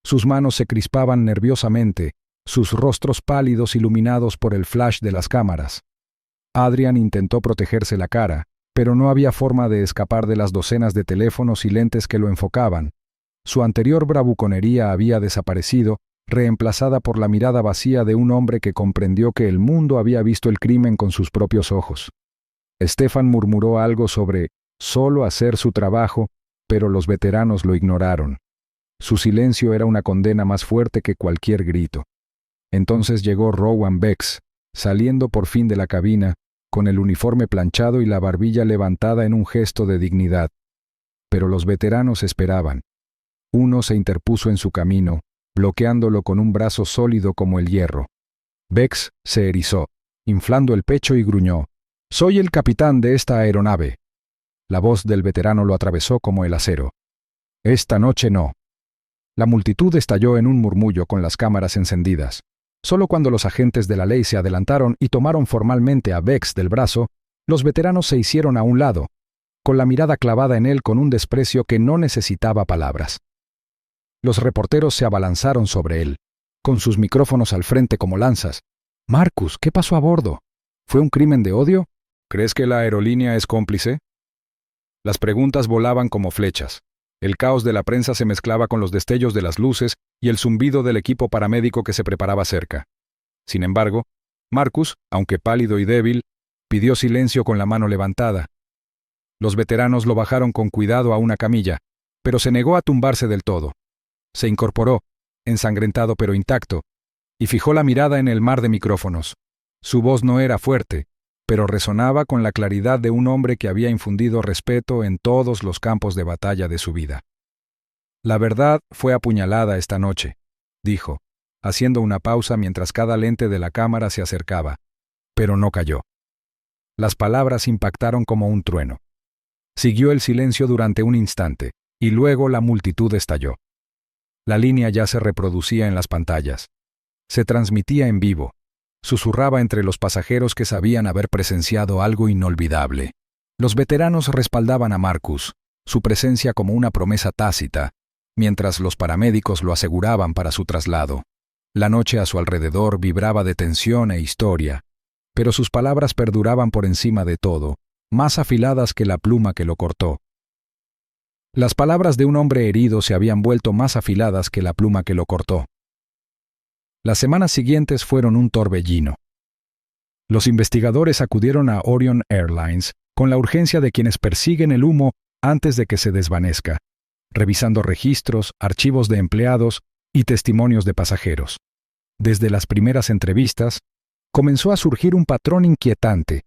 Sus manos se crispaban nerviosamente, sus rostros pálidos iluminados por el flash de las cámaras. Adrian intentó protegerse la cara, pero no había forma de escapar de las docenas de teléfonos y lentes que lo enfocaban. Su anterior bravuconería había desaparecido, reemplazada por la mirada vacía de un hombre que comprendió que el mundo había visto el crimen con sus propios ojos. Stefan murmuró algo sobre solo hacer su trabajo, pero los veteranos lo ignoraron. Su silencio era una condena más fuerte que cualquier grito. Entonces llegó Rowan Bex, saliendo por fin de la cabina, con el uniforme planchado y la barbilla levantada en un gesto de dignidad. Pero los veteranos esperaban. Uno se interpuso en su camino, bloqueándolo con un brazo sólido como el hierro. Bex se erizó, inflando el pecho y gruñó: «Soy el capitán de esta aeronave». La voz del veterano lo atravesó como el acero. «Esta noche no». La multitud estalló en un murmullo con las cámaras encendidas. Solo cuando los agentes de la ley se adelantaron y tomaron formalmente a Bex del brazo, los veteranos se hicieron a un lado, con la mirada clavada en él con un desprecio que no necesitaba palabras. Los reporteros se abalanzaron sobre él, con sus micrófonos al frente como lanzas. «Marcus, ¿qué pasó a bordo? ¿Fue un crimen de odio? ¿Crees que la aerolínea es cómplice?» Las preguntas volaban como flechas. El caos de la prensa se mezclaba con los destellos de las luces y el zumbido del equipo paramédico que se preparaba cerca. Sin embargo, Marcus, aunque pálido y débil, pidió silencio con la mano levantada. Los veteranos lo bajaron con cuidado a una camilla, pero se negó a tumbarse del todo. Se incorporó, ensangrentado pero intacto, y fijó la mirada en el mar de micrófonos. Su voz no era fuerte, pero resonaba con la claridad de un hombre que había infundido respeto en todos los campos de batalla de su vida. «La verdad fue apuñalada esta noche», dijo, haciendo una pausa mientras cada lente de la cámara se acercaba, pero no cayó. Las palabras impactaron como un trueno. Siguió el silencio durante un instante, y luego la multitud estalló. La línea ya se reproducía en las pantallas. Se transmitía en vivo. Susurraba entre los pasajeros que sabían haber presenciado algo inolvidable. Los veteranos respaldaban a Marcus, su presencia como una promesa tácita, mientras los paramédicos lo aseguraban para su traslado. La noche a su alrededor vibraba de tensión e historia, pero sus palabras perduraban por encima de todo, más afiladas que la pluma que lo cortó. Las palabras de un hombre herido se habían vuelto más afiladas que la pluma que lo cortó. Las semanas siguientes fueron un torbellino. Los investigadores acudieron a Orion Airlines con la urgencia de quienes persiguen el humo antes de que se desvanezca, revisando registros, archivos de empleados y testimonios de pasajeros. Desde las primeras entrevistas, comenzó a surgir un patrón inquietante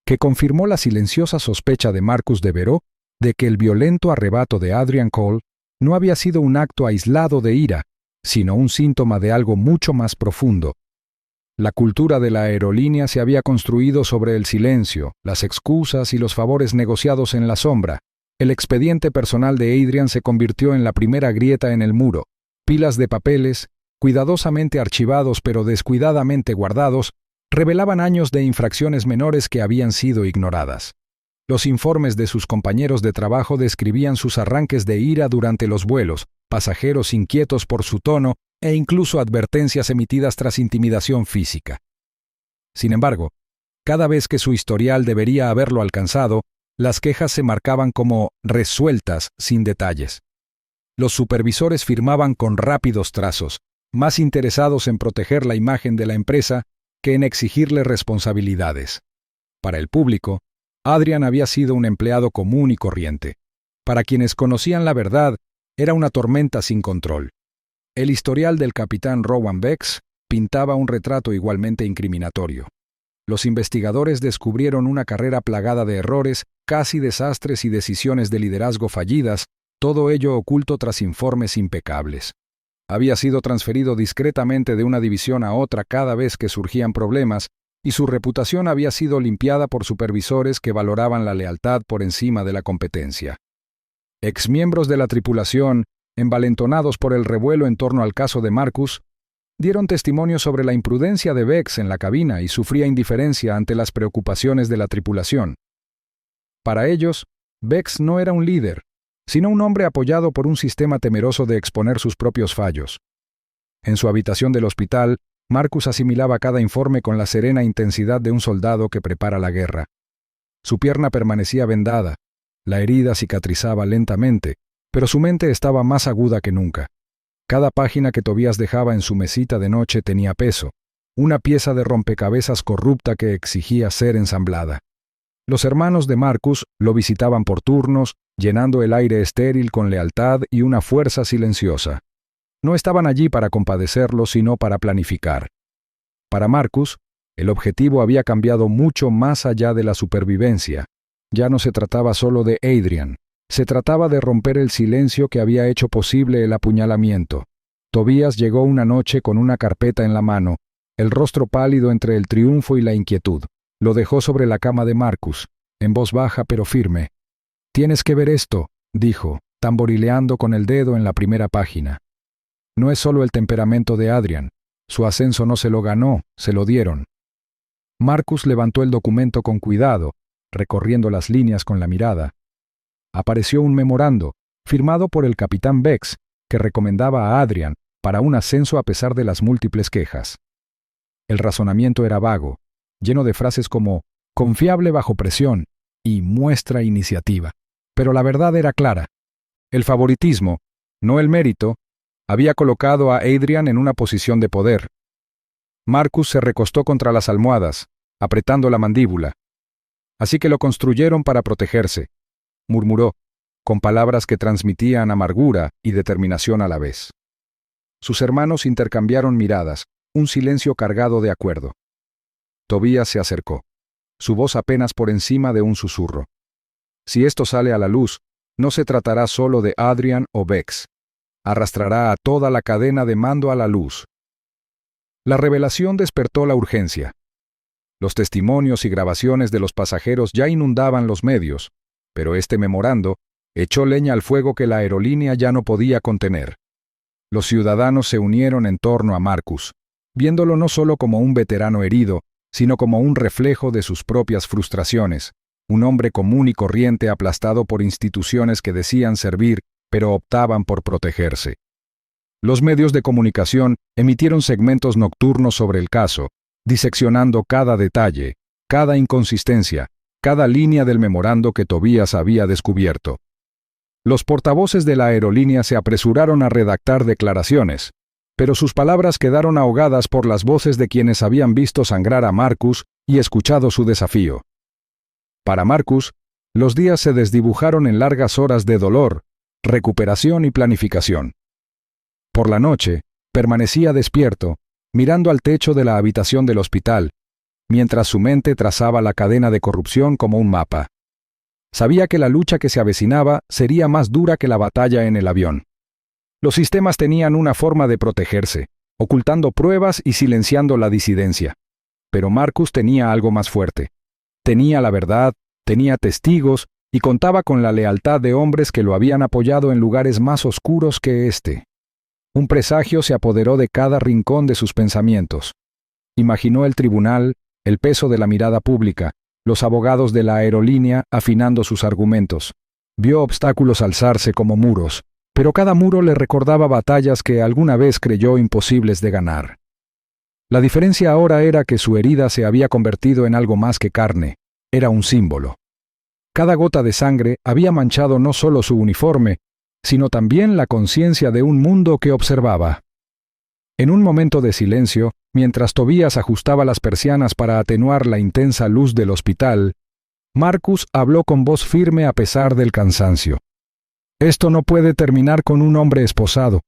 que confirmó la silenciosa sospecha de Marcus Devereaux de que el violento arrebato de Adrian Cole no había sido un acto aislado de ira, sino un síntoma de algo mucho más profundo. La cultura de la aerolínea se había construido sobre el silencio, las excusas y los favores negociados en la sombra. El expediente personal de Adrian se convirtió en la primera grieta en el muro. Pilas de papeles, cuidadosamente archivados pero descuidadamente guardados, revelaban años de infracciones menores que habían sido ignoradas. Los informes de sus compañeros de trabajo describían sus arranques de ira durante los vuelos, pasajeros inquietos por su tono e incluso advertencias emitidas tras intimidación física. Sin embargo, cada vez que su historial debería haberlo alcanzado, las quejas se marcaban como resueltas sin detalles. Los supervisores firmaban con rápidos trazos, más interesados en proteger la imagen de la empresa que en exigirle responsabilidades. Para el público, Adrian había sido un empleado común y corriente. Para quienes conocían la verdad, era una tormenta sin control. El historial del capitán Rowan Bex pintaba un retrato igualmente incriminatorio. Los investigadores descubrieron una carrera plagada de errores, casi desastres y decisiones de liderazgo fallidas, todo ello oculto tras informes impecables. Había sido transferido discretamente de una división a otra cada vez que surgían problemas, y su reputación había sido limpiada por supervisores que valoraban la lealtad por encima de la competencia. Exmiembros de la tripulación, envalentonados por el revuelo en torno al caso de Marcus, dieron testimonio sobre la imprudencia de Bex en la cabina y su fría indiferencia ante las preocupaciones de la tripulación. Para ellos, Bex no era un líder, sino un hombre apoyado por un sistema temeroso de exponer sus propios fallos. En su habitación del hospital, Marcus asimilaba cada informe con la serena intensidad de un soldado que prepara la guerra. Su pierna permanecía vendada, la herida cicatrizaba lentamente, pero su mente estaba más aguda que nunca. Cada página que Tobías dejaba en su mesita de noche tenía peso, una pieza de rompecabezas corrupta que exigía ser ensamblada. Los hermanos de Marcus lo visitaban por turnos, llenando el aire estéril con lealtad y una fuerza silenciosa. No estaban allí para compadecerlo, sino para planificar. Para Marcus, el objetivo había cambiado mucho más allá de la supervivencia. Ya no se trataba solo de Adrian, se trataba de romper el silencio que había hecho posible el apuñalamiento. Tobías llegó una noche con una carpeta en la mano, el rostro pálido entre el triunfo y la inquietud. Lo dejó sobre la cama de Marcus, en voz baja pero firme. «Tienes que ver esto», dijo, tamborileando con el dedo en la primera página. No es solo el temperamento de Adrian. Su ascenso no se lo ganó, se lo dieron. Marcus levantó el documento con cuidado, recorriendo las líneas con la mirada. Apareció un memorando, firmado por el capitán Bex, que recomendaba a Adrian para un ascenso a pesar de las múltiples quejas. El razonamiento era vago, lleno de frases como «confiable bajo presión» y «muestra iniciativa». Pero la verdad era clara. El favoritismo, no el mérito, había colocado a Adrian en una posición de poder. Marcus se recostó contra las almohadas, apretando la mandíbula. «Así que lo construyeron para protegerse», murmuró, con palabras que transmitían amargura y determinación a la vez. Sus hermanos intercambiaron miradas, un silencio cargado de acuerdo. Tobías se acercó, su voz apenas por encima de un susurro. «Si esto sale a la luz, no se tratará solo de Adrian o Bex. Arrastrará a toda la cadena de mando a la luz». La revelación despertó la urgencia. Los testimonios y grabaciones de los pasajeros ya inundaban los medios, pero este memorando echó leña al fuego que la aerolínea ya no podía contener. Los ciudadanos se unieron en torno a Marcus, viéndolo no solo como un veterano herido, sino como un reflejo de sus propias frustraciones, un hombre común y corriente aplastado por instituciones que decían servir, pero optaban por protegerse. Los medios de comunicación emitieron segmentos nocturnos sobre el caso, diseccionando cada detalle, cada inconsistencia, cada línea del memorando que Tobías había descubierto. Los portavoces de la aerolínea se apresuraron a redactar declaraciones, pero sus palabras quedaron ahogadas por las voces de quienes habían visto sangrar a Marcus y escuchado su desafío. Para Marcus, los días se desdibujaron en largas horas de dolor, recuperación y planificación. Por la noche, permanecía despierto, mirando al techo de la habitación del hospital, mientras su mente trazaba la cadena de corrupción como un mapa. Sabía que la lucha que se avecinaba sería más dura que la batalla en el avión. Los sistemas tenían una forma de protegerse, ocultando pruebas y silenciando la disidencia. Pero Marcus tenía algo más fuerte. Tenía la verdad, tenía testigos y contaba con la lealtad de hombres que lo habían apoyado en lugares más oscuros que este. Un presagio se apoderó de cada rincón de sus pensamientos. Imaginó el tribunal, el peso de la mirada pública, los abogados de la aerolínea afinando sus argumentos. Vio obstáculos alzarse como muros, pero cada muro le recordaba batallas que alguna vez creyó imposibles de ganar. La diferencia ahora era que su herida se había convertido en algo más que carne, era un símbolo. Cada gota de sangre había manchado no solo su uniforme, sino también la conciencia de un mundo que observaba. En un momento de silencio, mientras Tobías ajustaba las persianas para atenuar la intensa luz del hospital, Marcus habló con voz firme a pesar del cansancio. «Esto no puede terminar con un hombre esposado.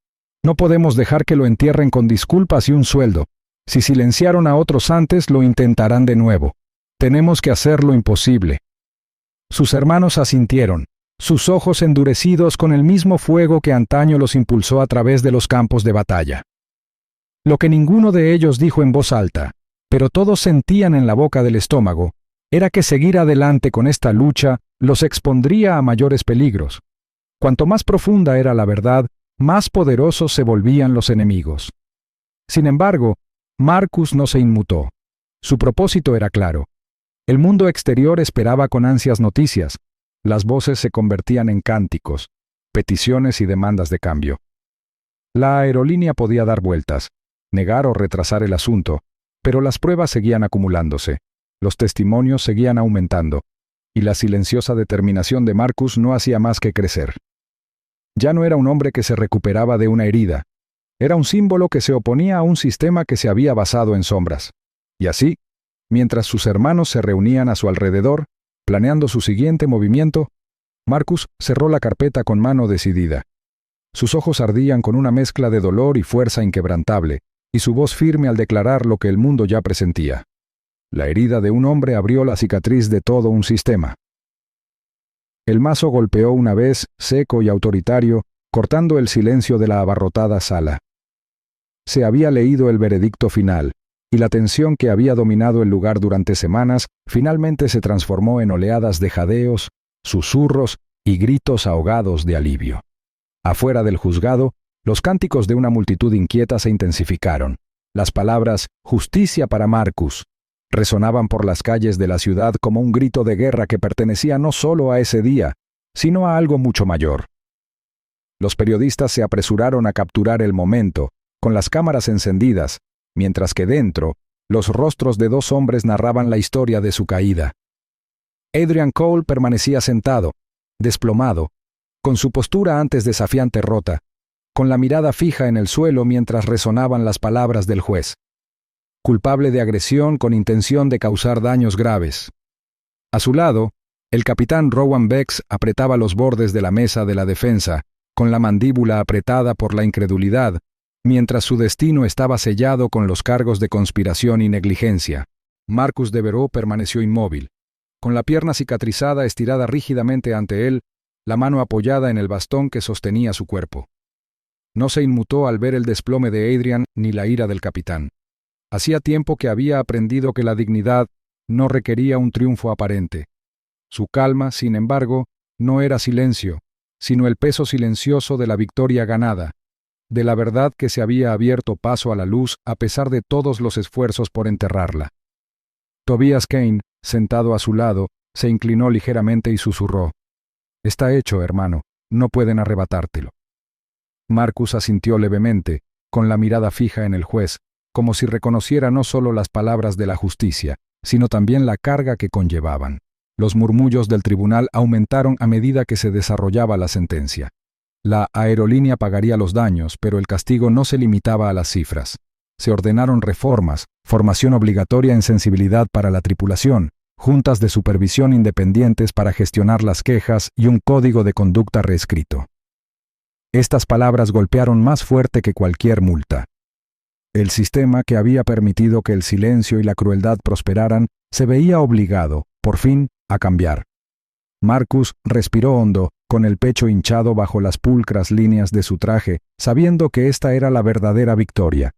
No podemos dejar que lo entierren con disculpas y un sueldo. Si silenciaron a otros antes, lo intentarán de nuevo. Tenemos que hacer lo imposible». Sus hermanos asintieron, sus ojos endurecidos con el mismo fuego que antaño los impulsó a través de los campos de batalla. Lo que ninguno de ellos dijo en voz alta, pero todos sentían en la boca del estómago, era que seguir adelante con esta lucha los expondría a mayores peligros. Cuanto más profunda era la verdad, más poderosos se volvían los enemigos. Sin embargo, Marcus no se inmutó. Su propósito era claro. El mundo exterior esperaba con ansias noticias. Las voces se convertían en cánticos, peticiones y demandas de cambio. La aerolínea podía dar vueltas, negar o retrasar el asunto, pero las pruebas seguían acumulándose, los testimonios seguían aumentando. y la silenciosa determinación de Marcus no hacía más que crecer. Ya no era un hombre que se recuperaba de una herida, era un símbolo que se oponía a un sistema que se había basado en sombras. Y así, mientras sus hermanos se reunían a su alrededor, planeando su siguiente movimiento, Marcus cerró la carpeta con mano decidida. Sus ojos ardían con una mezcla de dolor y fuerza inquebrantable, y su voz firme al declarar lo que el mundo ya presentía. La herida de un hombre abrió la cicatriz de todo un sistema. El mazo golpeó una vez, seco y autoritario, cortando el silencio de la abarrotada sala. Se había leído el veredicto final, y la tensión que había dominado el lugar durante semanas finalmente se transformó en oleadas de jadeos, susurros y gritos ahogados de alivio. Afuera del juzgado, los cánticos de una multitud inquieta se intensificaron. Las palabras «Justicia para Marcus» resonaban por las calles de la ciudad como un grito de guerra que pertenecía no solo a ese día, sino a algo mucho mayor. Los periodistas se apresuraron a capturar el momento, con las cámaras encendidas, mientras que dentro, los rostros de dos hombres narraban la historia de su caída. Adrian Cole permanecía sentado, desplomado, con su postura antes desafiante rota, con la mirada fija en el suelo mientras resonaban las palabras del juez. Culpable de agresión con intención de causar daños graves. A su lado, el capitán Rowan Bex apretaba los bordes de la mesa de la defensa, con la mandíbula apretada por la incredulidad, mientras su destino estaba sellado con los cargos de conspiración y negligencia. Marcus Devereux permaneció inmóvil, con la pierna cicatrizada estirada rígidamente ante él, la mano apoyada en el bastón que sostenía su cuerpo. No se inmutó al ver el desplome de Adrian ni la ira del capitán. Hacía tiempo que había aprendido que la dignidad no requería un triunfo aparente. Su calma, sin embargo, no era silencio, sino el peso silencioso de la victoria ganada, de la verdad que se había abierto paso a la luz a pesar de todos los esfuerzos por enterrarla. Tobias Kane, sentado a su lado, se inclinó ligeramente y susurró: «Está hecho, hermano, no pueden arrebatártelo». Marcus asintió levemente, con la mirada fija en el juez, como si reconociera no solo las palabras de la justicia, sino también la carga que conllevaban. Los murmullos del tribunal aumentaron a medida que se desarrollaba la sentencia. La aerolínea pagaría los daños, pero el castigo no se limitaba a las cifras. Se ordenaron reformas, formación obligatoria en sensibilidad para la tripulación, juntas de supervisión independientes para gestionar las quejas y un código de conducta reescrito. Estas palabras golpearon más fuerte que cualquier multa. El sistema que había permitido que el silencio y la crueldad prosperaran se veía obligado, por fin, a cambiar. Marcus respiró hondo, con el pecho hinchado bajo las pulcras líneas de su traje, sabiendo que esta era la verdadera victoria.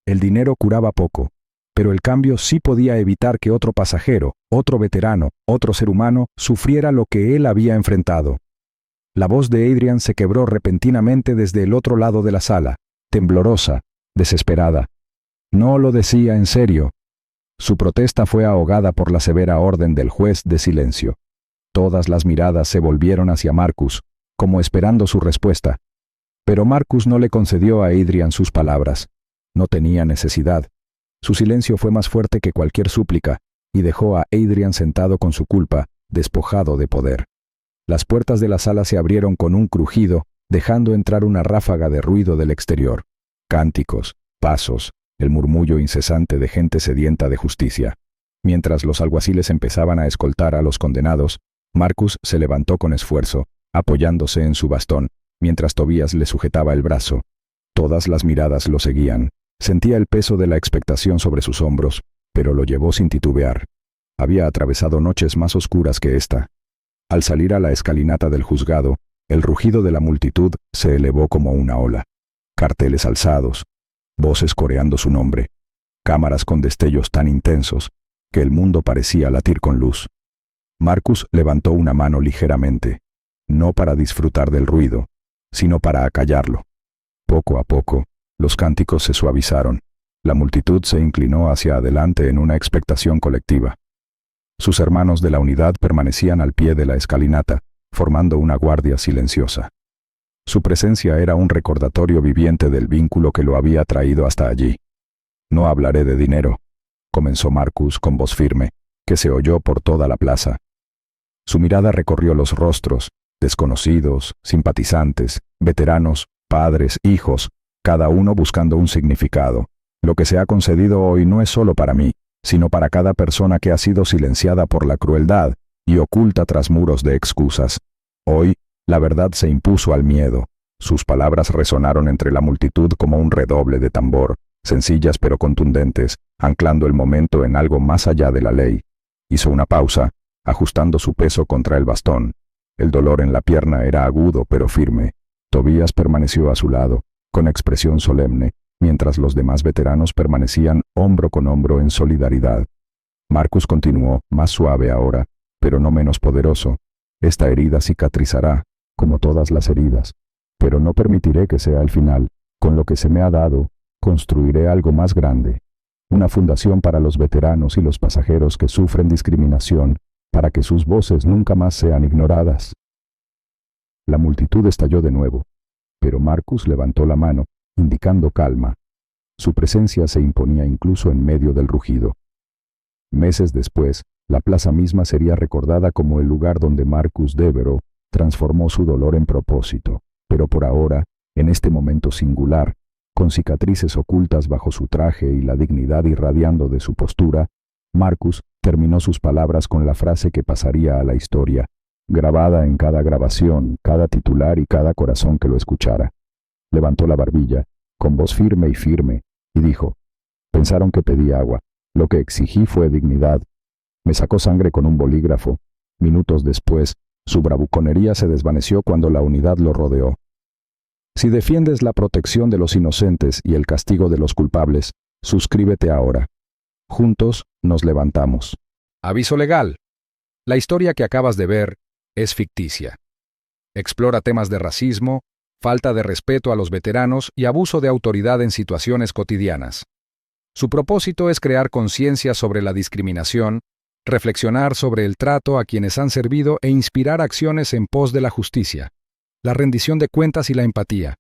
El dinero curaba poco, pero el cambio sí podía evitar que otro pasajero, otro veterano, otro ser humano, sufriera lo que él había enfrentado. La voz de Adrian se quebró repentinamente desde el otro lado de la sala, temblorosa, desesperada. No lo decía en serio. Su protesta fue ahogada por la severa orden del juez de silencio. Todas las miradas se volvieron hacia Marcus, como esperando su respuesta. Pero Marcus no le concedió a Adrian sus palabras. No tenía necesidad. Su silencio fue más fuerte que cualquier súplica, y dejó a Adrian sentado con su culpa, despojado de poder. Las puertas de la sala se abrieron con un crujido, dejando entrar una ráfaga de ruido del exterior. Cánticos, pasos, el murmullo incesante de gente sedienta de justicia. Mientras los alguaciles empezaban a escoltar a los condenados, Marcus se levantó con esfuerzo, apoyándose en su bastón, mientras Tobias le sujetaba el brazo. Todas las miradas lo seguían. Sentía el peso de la expectación sobre sus hombros, pero lo llevó sin titubear. Había atravesado noches más oscuras que esta. Al salir a la escalinata del juzgado, el rugido de la multitud se elevó como una ola. Carteles alzados, voces coreando su nombre, cámaras con destellos tan intensos que el mundo parecía latir con luz. Marcus levantó una mano ligeramente, no para disfrutar del ruido, sino para acallarlo. Poco a poco, los cánticos se suavizaron. La multitud se inclinó hacia adelante en una expectación colectiva. Sus hermanos de la unidad permanecían al pie de la escalinata, formando una guardia silenciosa. Su presencia era un recordatorio viviente del vínculo que lo había traído hasta allí. «No hablaré de dinero», comenzó Marcus con voz firme, que se oyó por toda la plaza. Su mirada recorrió los rostros, desconocidos, simpatizantes, veteranos, padres, hijos, cada uno buscando un significado. Lo que se ha concedido hoy no es solo para mí, sino para cada persona que ha sido silenciada por la crueldad y oculta tras muros de excusas. Hoy, la verdad se impuso al miedo. Sus palabras resonaron entre la multitud como un redoble de tambor, sencillas pero contundentes, anclando el momento en algo más allá de la ley. Hizo una pausa, ajustando su peso contra el bastón. El dolor en la pierna era agudo pero firme. Tobías permaneció a su lado, con expresión solemne, mientras los demás veteranos permanecían hombro con hombro en solidaridad. Marcus continuó, más suave ahora, pero no menos poderoso. Esta herida cicatrizará, como todas las heridas, pero no permitiré que sea el final. Con lo que se me ha dado, construiré algo más grande. Una fundación para los veteranos y los pasajeros que sufren discriminación, para que sus voces nunca más sean ignoradas. La multitud estalló de nuevo, pero Marcus levantó la mano, indicando calma. Su presencia se imponía incluso en medio del rugido. Meses después, la plaza misma sería recordada como el lugar donde Marcus Devereux transformó su dolor en propósito, pero por ahora, en este momento singular, con cicatrices ocultas bajo su traje y la dignidad irradiando de su postura, Marcus terminó sus palabras con la frase que pasaría a la historia, grabada en cada grabación, cada titular y cada corazón que lo escuchara. Levantó la barbilla, con voz firme, y dijo: «Pensaron que pedí agua. Lo que exigí fue dignidad. Me sacó sangre con un bolígrafo. Minutos después, su bravuconería se desvaneció cuando la unidad lo rodeó. Si defiendes la protección de los inocentes y el castigo de los culpables, suscríbete ahora. Juntos nos levantamos». Aviso legal. La historia que acabas de ver es ficticia. Explora temas de racismo, falta de respeto a los veteranos y abuso de autoridad en situaciones cotidianas. Su propósito es crear conciencia sobre la discriminación, reflexionar sobre el trato a quienes han servido e inspirar acciones en pos de la justicia, la rendición de cuentas y la empatía.